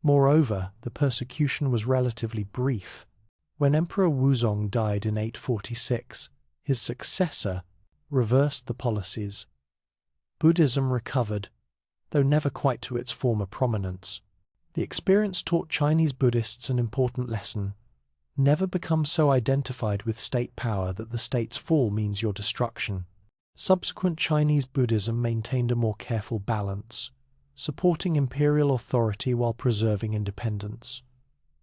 Moreover, the persecution was relatively brief. When Emperor Wuzong died in 846, his successor reversed the policies. Buddhism recovered, though never quite to its former prominence. The experience taught Chinese Buddhists an important lesson. Never become so identified with state power that the state's fall means your destruction. Subsequent Chinese Buddhism maintained a more careful balance, supporting imperial authority while preserving independence.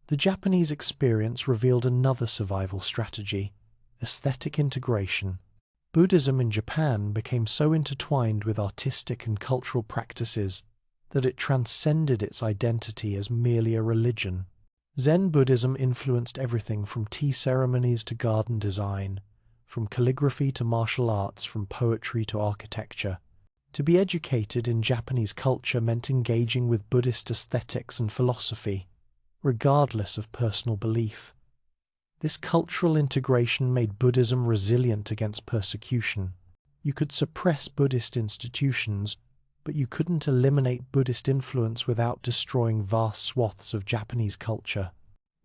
The Japanese experience revealed another survival strategy: aesthetic integration. Buddhism in Japan became so intertwined with artistic and cultural practices that it transcended its identity as merely a religion. Zen Buddhism influenced everything from tea ceremonies to garden design, from calligraphy to martial arts, from poetry to architecture. To be educated in Japanese culture meant engaging with Buddhist aesthetics and philosophy, regardless of personal belief. This cultural integration made Buddhism resilient against persecution. You could suppress Buddhist institutions, but you couldn't eliminate Buddhist influence without destroying vast swaths of Japanese culture.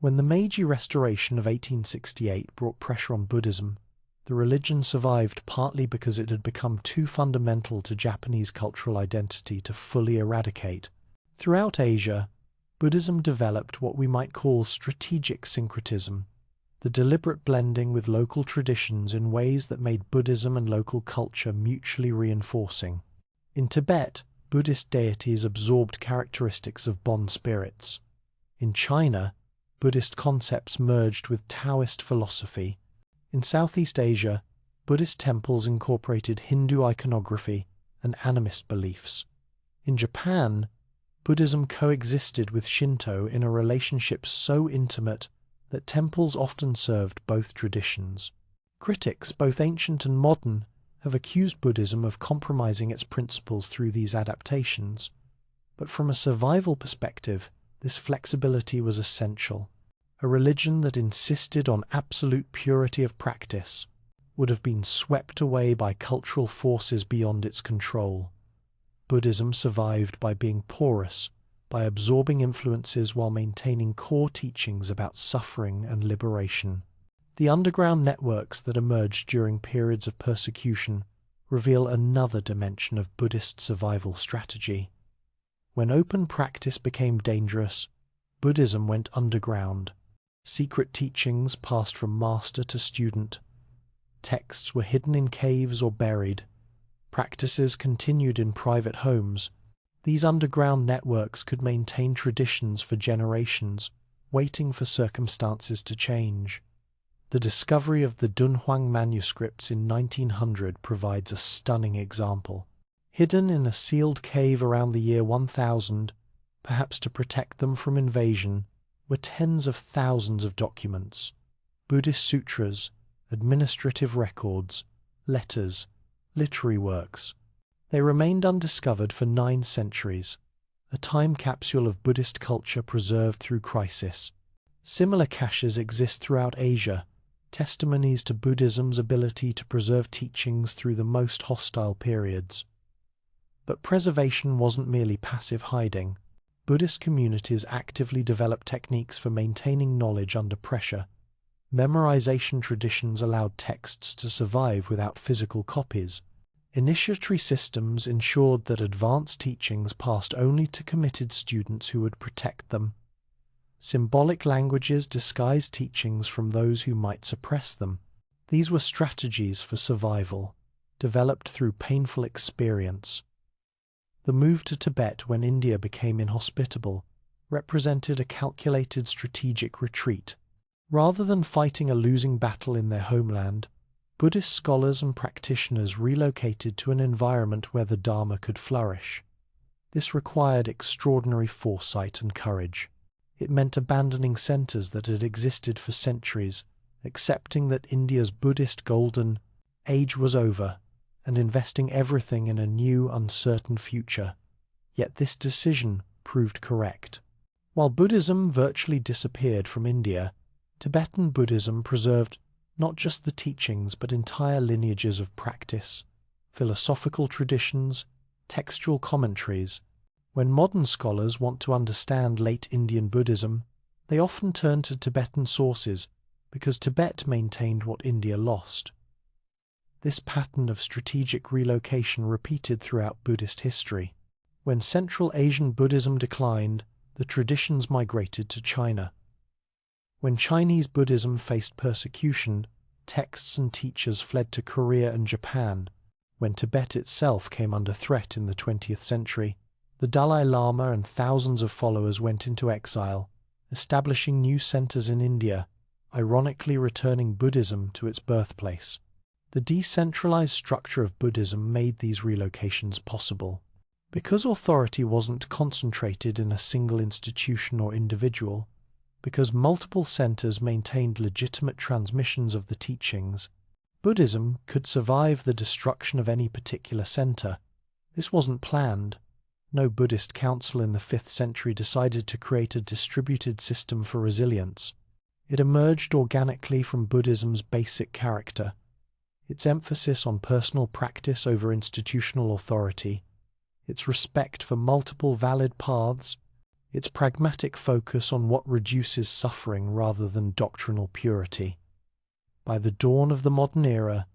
When the Meiji Restoration of 1868 brought pressure on Buddhism, the religion survived partly because it had become too fundamental to Japanese cultural identity to fully eradicate. Throughout Asia, Buddhism developed what we might call strategic syncretism, the deliberate blending with local traditions in ways that made Buddhism and local culture mutually reinforcing. In Tibet, Buddhist deities absorbed characteristics of Bon spirits. In China, Buddhist concepts merged with Taoist philosophy. In Southeast Asia, Buddhist temples incorporated Hindu iconography and animist beliefs. In Japan, Buddhism coexisted with Shinto in a relationship so intimate that temples often served both traditions. Critics, both ancient and modern, have accused Buddhism of compromising its principles through these adaptations. But from a survival perspective, this flexibility was essential. A religion that insisted on absolute purity of practice would have been swept away by cultural forces beyond its control. Buddhism survived by being porous, by absorbing influences while maintaining core teachings about suffering and liberation. The underground networks that emerged during periods of persecution reveal another dimension of Buddhist survival strategy. When open practice became dangerous, Buddhism went underground. Secret teachings passed from master to student. Texts were hidden in caves or buried. Practices continued in private homes. These underground networks could maintain traditions for generations, waiting for circumstances to change. The discovery of the Dunhuang manuscripts in 1900 provides a stunning example. Hidden in a sealed cave around the year 1000, perhaps to protect them from invasion, were tens of thousands of documents, Buddhist sutras, administrative records, letters, literary works. They remained undiscovered for 9 centuries, a time capsule of Buddhist culture preserved through crisis. Similar caches exist throughout Asia, testimonies to Buddhism's ability to preserve teachings through the most hostile periods. But preservation wasn't merely passive hiding. Buddhist communities actively developed techniques for maintaining knowledge under pressure. Memorization traditions allowed texts to survive without physical copies. Initiatory systems ensured that advanced teachings passed only to committed students who would protect them. Symbolic languages disguised teachings from those who might suppress them. These were strategies for survival, developed through painful experience. The move to Tibet when India became inhospitable represented a calculated strategic retreat. Rather than fighting a losing battle in their homeland, Buddhist scholars and practitioners relocated to an environment where the Dharma could flourish. This required extraordinary foresight and courage. It meant abandoning centers that had existed for centuries, accepting that India's Buddhist golden age was over, and investing everything in a new, uncertain future. Yet this decision proved correct. While Buddhism virtually disappeared from India, Tibetan Buddhism preserved not just the teachings but entire lineages of practice, philosophical traditions, textual commentaries. When modern scholars want to understand late Indian Buddhism, they often turn to Tibetan sources because Tibet maintained what India lost. This pattern of strategic relocation repeated throughout Buddhist history. When Central Asian Buddhism declined, the traditions migrated to China. When Chinese Buddhism faced persecution, texts and teachers fled to Korea and Japan. When Tibet itself came under threat in the 20th century, the Dalai Lama and thousands of followers went into exile, establishing new centers in India, ironically returning Buddhism to its birthplace. The decentralized structure of Buddhism made these relocations possible. Because authority wasn't concentrated in a single institution or individual, because multiple centers maintained legitimate transmissions of the teachings, Buddhism could survive the destruction of any particular center. This wasn't planned. No Buddhist council in the 5th century decided to create a distributed system for resilience. It emerged organically from Buddhism's basic character, its emphasis on personal practice over institutional authority, its respect for multiple valid paths, its pragmatic focus on what reduces suffering rather than doctrinal purity. By the dawn of the modern era,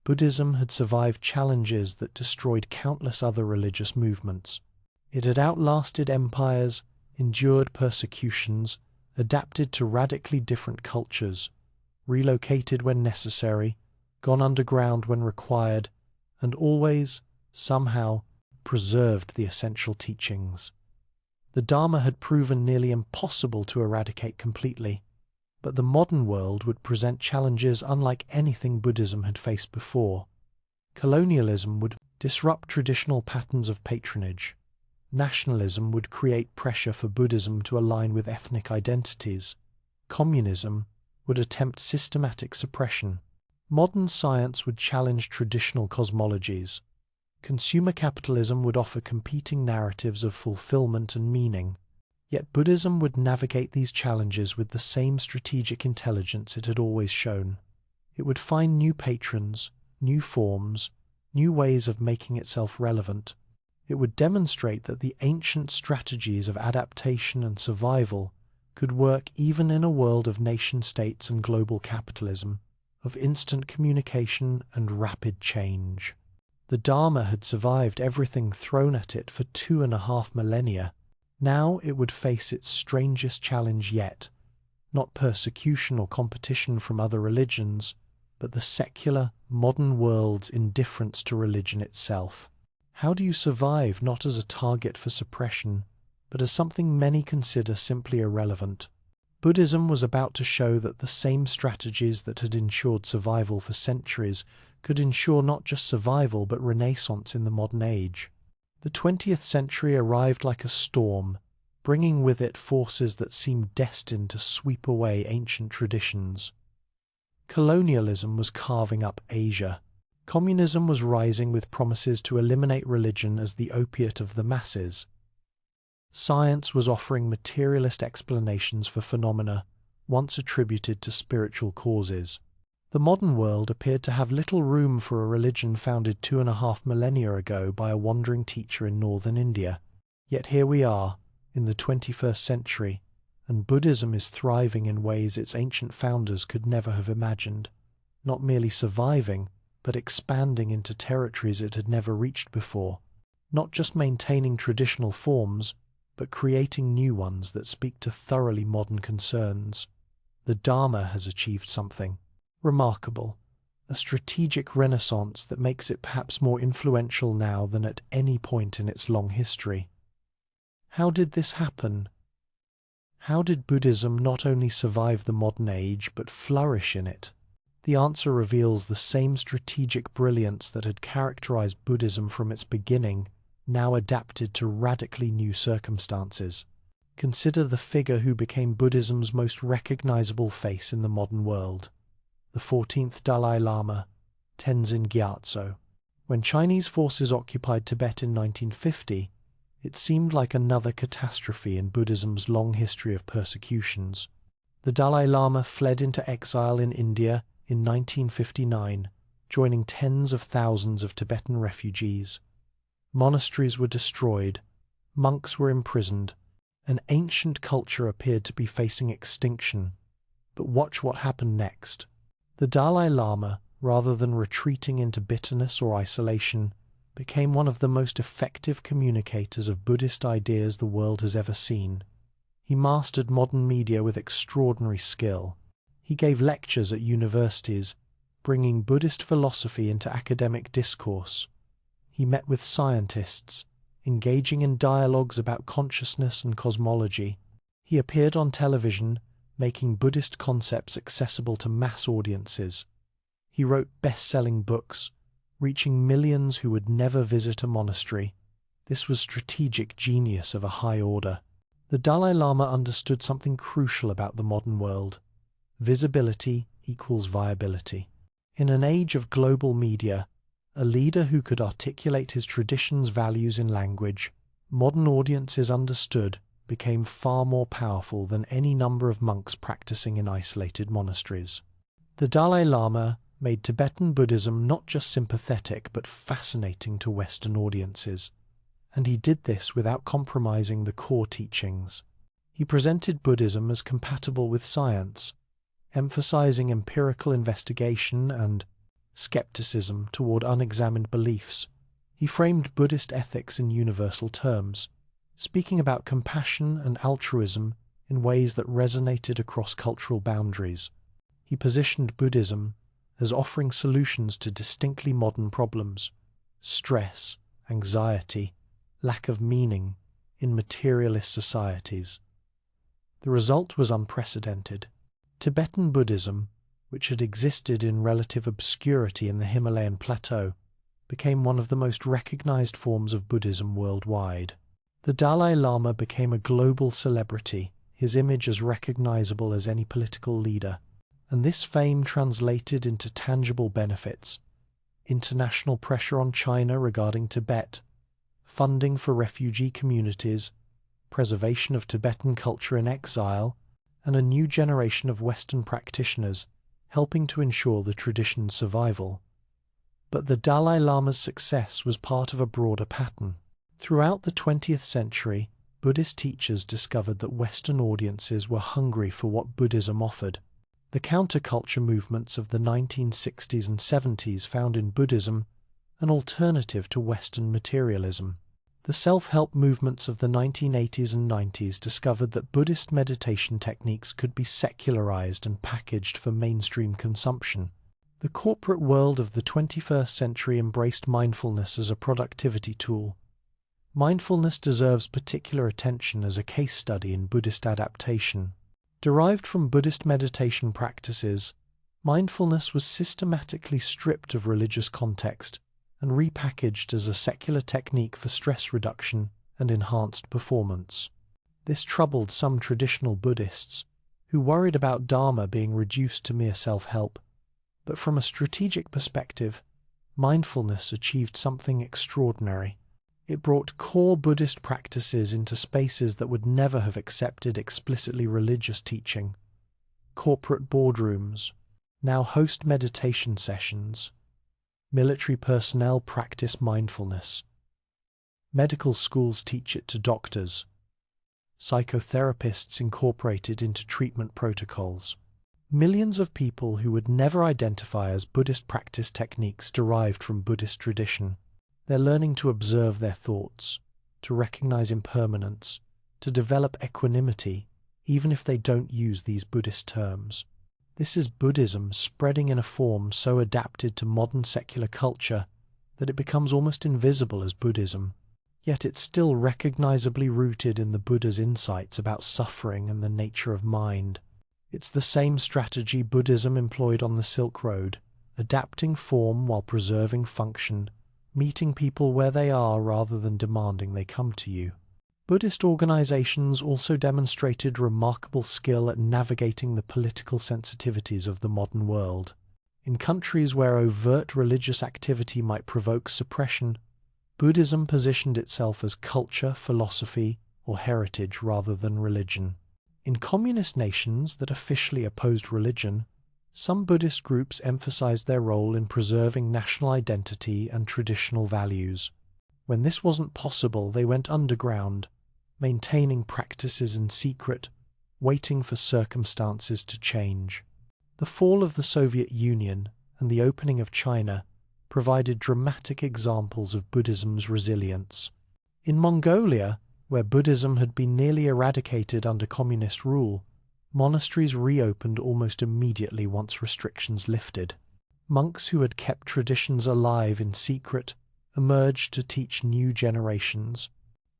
Buddhism had survived challenges that destroyed countless other religious movements. It had outlasted empires, endured persecutions, adapted to radically different cultures, relocated when necessary, gone underground when required, and always, somehow, preserved the essential teachings. The Dharma had proven nearly impossible to eradicate completely, but the modern world would present challenges unlike anything Buddhism had faced before. Colonialism would disrupt traditional patterns of patronage. Nationalism would create pressure for Buddhism to align with ethnic identities. Communism would attempt systematic suppression. Modern science would challenge traditional cosmologies. Consumer capitalism would offer competing narratives of fulfillment and meaning. Yet Buddhism would navigate these challenges with the same strategic intelligence it had always shown. It would find new patrons, new forms, new ways of making itself relevant. It would demonstrate that the ancient strategies of adaptation and survival could work even in a world of nation-states and global capitalism, of instant communication and rapid change. The Dharma had survived everything thrown at it for 2.5 millennia. Now it would face its strangest challenge yet, not persecution or competition from other religions, but the secular, modern world's indifference to religion itself. How do you survive not as a target for suppression, but as something many consider simply irrelevant? Buddhism was about to show that the same strategies that had ensured survival for centuries could ensure not just survival but renaissance in the modern age. The 20th century arrived like a storm, bringing with it forces that seemed destined to sweep away ancient traditions. Colonialism was carving up Asia. Communism was rising with promises to eliminate religion as the opiate of the masses. Science was offering materialist explanations for phenomena once attributed to spiritual causes. The modern world appeared to have little room for a religion founded 2.5 millennia ago by a wandering teacher in northern India. Yet here we are, in the 21st century, and Buddhism is thriving in ways its ancient founders could never have imagined, not merely surviving, but expanding into territories it had never reached before, not just maintaining traditional forms, but creating new ones that speak to thoroughly modern concerns. The Dharma has achieved something remarkable, a strategic renaissance that makes it perhaps more influential now than at any point in its long history. How did this happen? How did Buddhism not only survive the modern age but flourish in it? The answer reveals the same strategic brilliance that had characterized Buddhism from its beginning, now adapted to radically new circumstances. Consider the figure who became Buddhism's most recognizable face in the modern world, the 14th Dalai Lama, Tenzin Gyatso. When Chinese forces occupied Tibet in 1950, it seemed like another catastrophe in Buddhism's long history of persecutions. The Dalai Lama fled into exile in India in 1959, joining tens of thousands of Tibetan refugees. Monasteries were destroyed, monks were imprisoned, an ancient culture appeared to be facing extinction. But watch what happened next. The Dalai Lama, rather than retreating into bitterness or isolation, became one of the most effective communicators of Buddhist ideas the world has ever seen. He mastered modern media with extraordinary skill. He gave lectures at universities, bringing Buddhist philosophy into academic discourse. He met with scientists, engaging in dialogues about consciousness and cosmology. He appeared on television, making Buddhist concepts accessible to mass audiences. He wrote best-selling books, reaching millions who would never visit a monastery. This was strategic genius of a high order. The Dalai Lama understood something crucial about the modern world. Visibility equals viability. In an age of global media, a leader who could articulate his tradition's values in language modern audiences understood became far more powerful than any number of monks practicing in isolated monasteries. The Dalai Lama made Tibetan Buddhism not just sympathetic but fascinating to Western audiences, and he did this without compromising the core teachings. He presented Buddhism as compatible with science, emphasizing empirical investigation and skepticism toward unexamined beliefs. He framed Buddhist ethics in universal terms, speaking about compassion and altruism in ways that resonated across cultural boundaries. He positioned Buddhism as offering solutions to distinctly modern problems: stress, anxiety, lack of meaning in materialist societies. The result was unprecedented. Tibetan Buddhism, which had existed in relative obscurity in the Himalayan plateau, became one of the most recognized forms of Buddhism worldwide. The Dalai Lama became a global celebrity, his image as recognizable as any political leader, and this fame translated into tangible benefits: international pressure on China regarding Tibet, funding for refugee communities, preservation of Tibetan culture in exile, and a new generation of Western practitioners helping to ensure the tradition's survival. But the Dalai Lama's success was part of a broader pattern. Throughout the 20th century, Buddhist teachers discovered that Western audiences were hungry for what Buddhism offered. The counterculture movements of the 1960s and 70s found in Buddhism an alternative to Western materialism. The self-help movements of the 1980s and 90s discovered that Buddhist meditation techniques could be secularized and packaged for mainstream consumption. The corporate world of the 21st century embraced mindfulness as a productivity tool. Mindfulness deserves particular attention as a case study in Buddhist adaptation. Derived from Buddhist meditation practices, mindfulness was systematically stripped of religious context and repackaged as a secular technique for stress reduction and enhanced performance. This troubled some traditional Buddhists, who worried about Dharma being reduced to mere self-help. But from a strategic perspective, mindfulness achieved something extraordinary. It brought core Buddhist practices into spaces that would never have accepted explicitly religious teaching. Corporate boardrooms now host meditation sessions. Military personnel practice mindfulness. Medical schools teach it to doctors. Psychotherapists incorporate it into treatment protocols. Millions of people who would never identify as Buddhist practice techniques derived from Buddhist tradition. They're learning to observe their thoughts, to recognize impermanence, to develop equanimity, even if they don't use these Buddhist terms. This is Buddhism spreading in a form so adapted to modern secular culture that it becomes almost invisible as Buddhism, yet it's still recognizably rooted in the Buddha's insights about suffering and the nature of mind. It's the same strategy Buddhism employed on the Silk Road, adapting form while preserving function, meeting people where they are rather than demanding they come to you. Buddhist organizations also demonstrated remarkable skill at navigating the political sensitivities of the modern world. In countries where overt religious activity might provoke suppression, Buddhism positioned itself as culture, philosophy, or heritage rather than religion. In communist nations that officially opposed religion, some Buddhist groups emphasized their role in preserving national identity and traditional values. When this wasn't possible, they went underground, maintaining practices in secret, waiting for circumstances to change. The fall of the Soviet Union and the opening of China provided dramatic examples of Buddhism's resilience. In Mongolia, where Buddhism had been nearly eradicated under communist rule, monasteries reopened almost immediately once restrictions lifted. Monks who had kept traditions alive in secret emerged to teach new generations.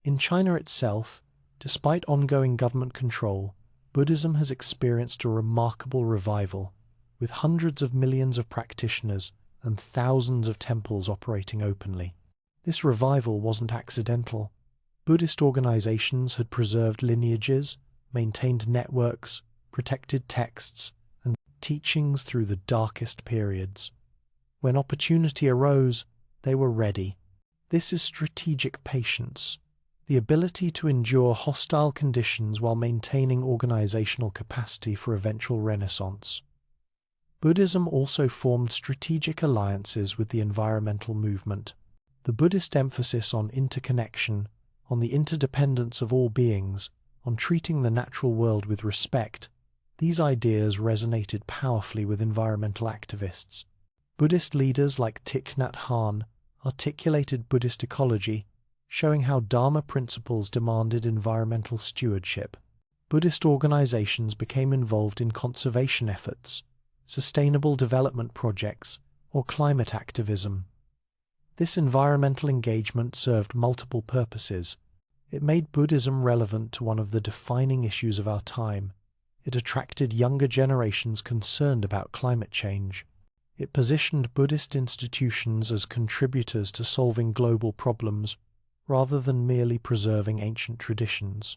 In China itself, despite ongoing government control, Buddhism has experienced a remarkable revival, with hundreds of millions of practitioners and thousands of temples operating openly. This revival wasn't accidental. Buddhist organizations had preserved lineages, maintained networks, protected texts, and teachings through the darkest periods. When opportunity arose, they were ready. This is strategic patience, the ability to endure hostile conditions while maintaining organizational capacity for eventual renaissance. Buddhism also formed strategic alliances with the environmental movement. The Buddhist emphasis on interconnection, on the interdependence of all beings, on treating the natural world with respect, these ideas resonated powerfully with environmental activists. Buddhist leaders like Thich Nhat Hanh articulated Buddhist ecology, showing how Dharma principles demanded environmental stewardship. Buddhist organizations became involved in conservation efforts, sustainable development projects, or climate activism. This environmental engagement served multiple purposes. It made Buddhism relevant to one of the defining issues of our time. It attracted younger generations concerned about climate change. It positioned Buddhist institutions as contributors to solving global problems, rather than merely preserving ancient traditions.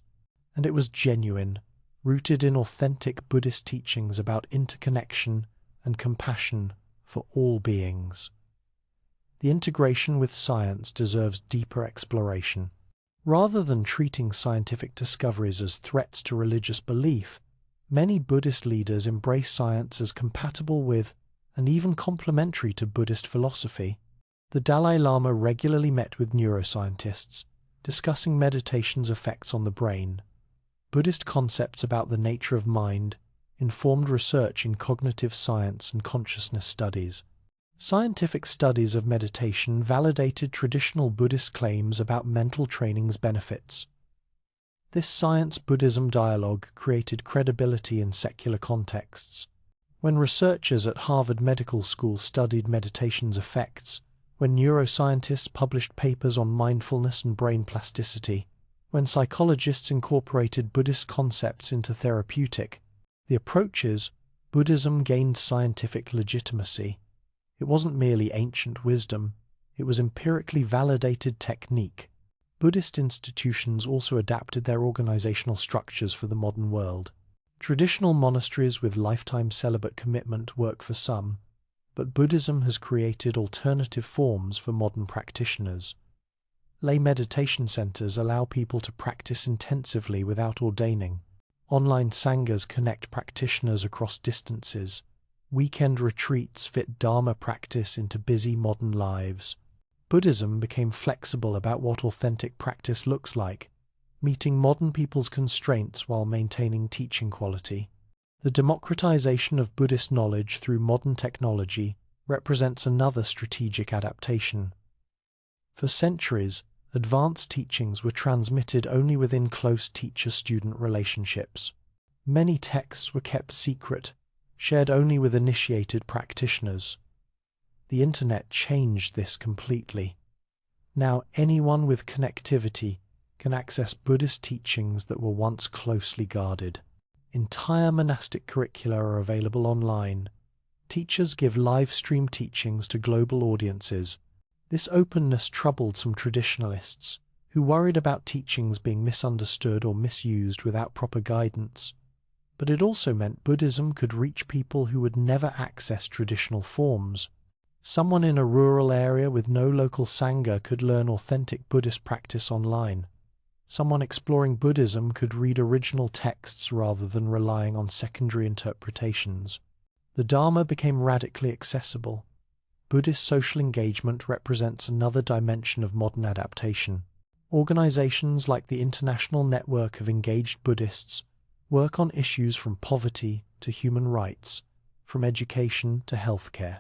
And it was genuine, rooted in authentic Buddhist teachings about interconnection and compassion for all beings. The integration with science deserves deeper exploration. Rather than treating scientific discoveries as threats to religious belief, many Buddhist leaders embrace science as compatible with and even complementary to Buddhist philosophy. The Dalai Lama regularly met with neuroscientists, discussing meditation's effects on the brain. Buddhist concepts about the nature of mind informed research in cognitive science and consciousness studies. Scientific studies of meditation validated traditional Buddhist claims about mental training's benefits. This science-Buddhism dialogue created credibility in secular contexts. When researchers at Harvard Medical School studied meditation's effects, when neuroscientists published papers on mindfulness and brain plasticity, when psychologists incorporated Buddhist concepts into therapeutic approaches, Buddhism gained scientific legitimacy. It wasn't merely ancient wisdom, it was empirically validated technique. Buddhist institutions also adapted their organizational structures for the modern world. Traditional monasteries with lifetime celibate commitment work for some, but Buddhism has created alternative forms for modern practitioners. Lay meditation centers allow people to practice intensively without ordaining. Online sanghas connect practitioners across distances. Weekend retreats fit Dharma practice into busy modern lives. Buddhism became flexible about what authentic practice looks like, meeting modern people's constraints while maintaining teaching quality. The democratization of Buddhist knowledge through modern technology represents another strategic adaptation. For centuries, advanced teachings were transmitted only within close teacher-student relationships. Many texts were kept secret, shared only with initiated practitioners. The internet changed this completely. Now anyone with connectivity can access Buddhist teachings that were once closely guarded. Entire monastic curricula are available online. Teachers give live-stream teachings to global audiences. This openness troubled some traditionalists, who worried about teachings being misunderstood or misused without proper guidance. But it also meant Buddhism could reach people who would never access traditional forms. Someone in a rural area with no local sangha could learn authentic Buddhist practice online. Someone exploring Buddhism could read original texts rather than relying on secondary interpretations. The Dharma became radically accessible. Buddhist social engagement represents another dimension of modern adaptation. Organizations like the International Network of Engaged Buddhists work on issues from poverty to human rights, from education to healthcare.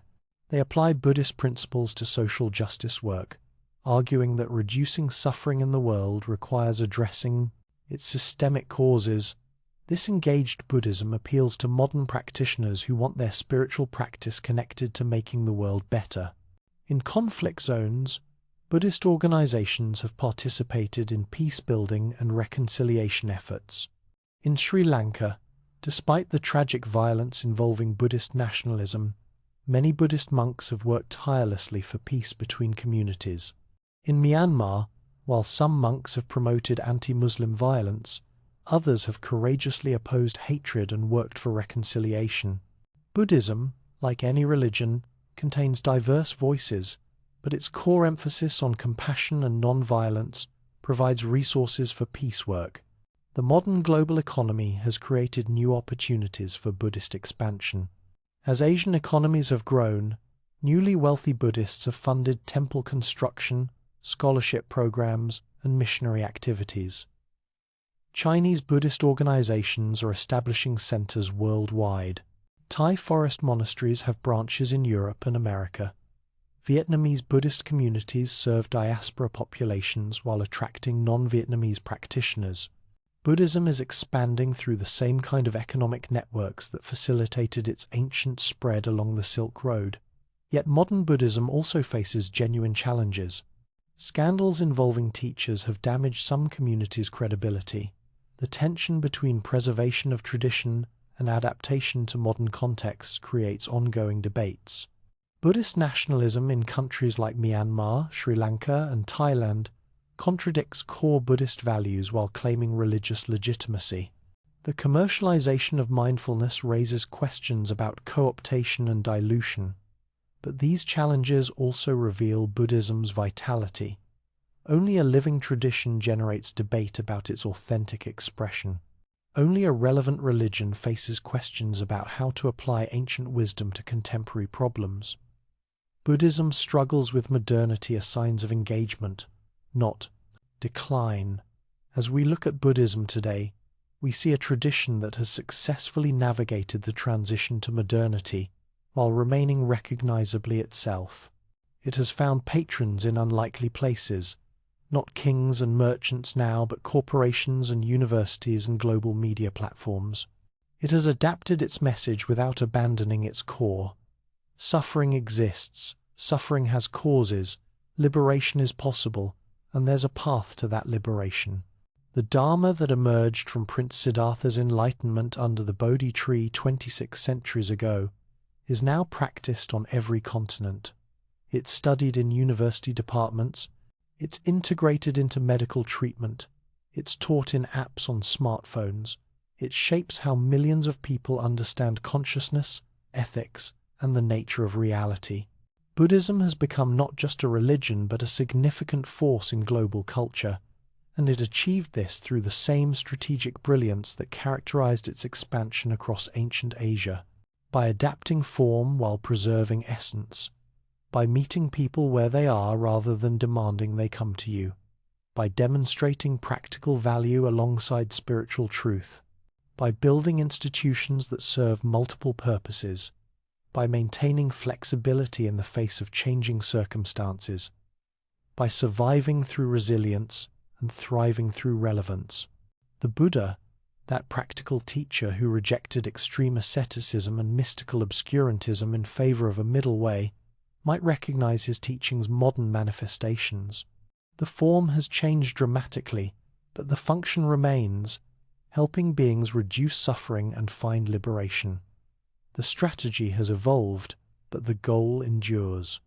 They apply Buddhist principles to social justice work, arguing that reducing suffering in the world requires addressing its systemic causes. This engaged Buddhism appeals to modern practitioners who want their spiritual practice connected to making the world better. In conflict zones, Buddhist organizations have participated in peace-building and reconciliation efforts. In Sri Lanka, despite the tragic violence involving Buddhist nationalism, many Buddhist monks have worked tirelessly for peace between communities. In Myanmar, while some monks have promoted anti-Muslim violence, others have courageously opposed hatred and worked for reconciliation. Buddhism, like any religion, contains diverse voices, but its core emphasis on compassion and non-violence provides resources for peace work. The modern global economy has created new opportunities for Buddhist expansion. As Asian economies have grown, newly wealthy Buddhists have funded temple construction, scholarship programs, and missionary activities. Chinese Buddhist organizations are establishing centers worldwide. Thai forest monasteries have branches in Europe and America. Vietnamese Buddhist communities serve diaspora populations while attracting non-Vietnamese practitioners. Buddhism is expanding through the same kind of economic networks that facilitated its ancient spread along the Silk Road. Yet modern Buddhism also faces genuine challenges. Scandals involving teachers have damaged some communities' credibility. The tension between preservation of tradition and adaptation to modern contexts creates ongoing debates. Buddhist nationalism in countries like Myanmar, Sri Lanka, and Thailand contradicts core Buddhist values while claiming religious legitimacy. The commercialization of mindfulness raises questions about co-optation and dilution, but these challenges also reveal Buddhism's vitality. Only a living tradition generates debate about its authentic expression. Only a relevant religion faces questions about how to apply ancient wisdom to contemporary problems. Buddhism struggles with modernity as signs of engagement, not decline. As we look at Buddhism today, we see a tradition that has successfully navigated the transition to modernity while remaining recognizably itself. It has found patrons in unlikely places, not kings and merchants now, but corporations and universities and global media platforms. It has adapted its message without abandoning its core. Suffering exists, suffering has causes, liberation is possible, and there's a path to that liberation. The Dharma that emerged from Prince Siddhartha's enlightenment under the Bodhi tree 26 centuries ago is now practiced on every continent. It's studied in university departments, it's integrated into medical treatment, it's taught in apps on smartphones, it shapes how millions of people understand consciousness, ethics, and the nature of reality. Buddhism has become not just a religion but a significant force in global culture, and it achieved this through the same strategic brilliance that characterized its expansion across ancient Asia. By adapting form while preserving essence, by meeting people where they are rather than demanding they come to you, by demonstrating practical value alongside spiritual truth, by building institutions that serve multiple purposes, by maintaining flexibility in the face of changing circumstances, by surviving through resilience and thriving through relevance. The Buddha, that practical teacher who rejected extreme asceticism and mystical obscurantism in favor of a middle way, might recognize his teaching's modern manifestations. The form has changed dramatically, but the function remains, helping beings reduce suffering and find liberation. The strategy has evolved, but the goal endures.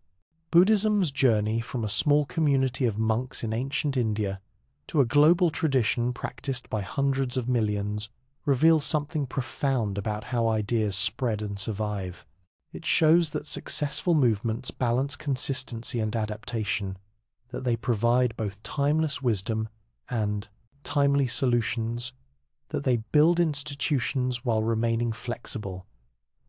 Buddhism's journey from a small community of monks in ancient India to a global tradition practiced by hundreds of millions reveals something profound about how ideas spread and survive. It shows that successful movements balance consistency and adaptation, that they provide both timeless wisdom and timely solutions, that they build institutions while remaining flexible,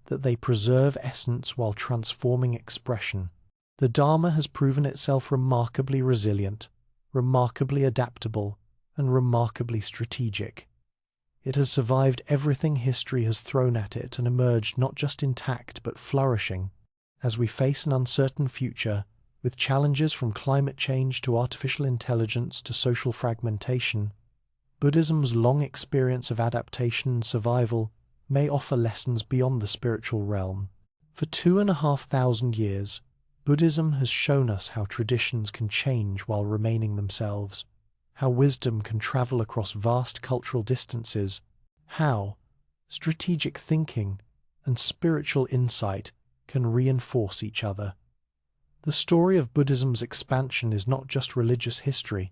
that they preserve essence while transforming expression. The Dharma has proven itself remarkably resilient, remarkably adaptable, and remarkably strategic. It has survived everything history has thrown at it and emerged not just intact but flourishing. As we face an uncertain future, with challenges from climate change to artificial intelligence to social fragmentation, Buddhism's long experience of adaptation and survival may offer lessons beyond the spiritual realm. For 2,500 years, Buddhism has shown us how traditions can change while remaining themselves, how wisdom can travel across vast cultural distances, how strategic thinking and spiritual insight can reinforce each other. The story of Buddhism's expansion is not just religious history,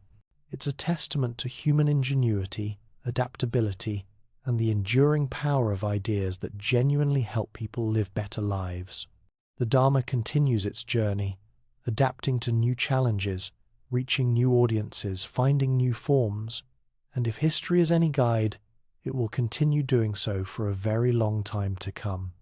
it's a testament to human ingenuity, adaptability, and the enduring power of ideas that genuinely help people live better lives. The Dharma continues its journey, adapting to new challenges, reaching new audiences, finding new forms, and if history is any guide, it will continue doing so for a very long time to come.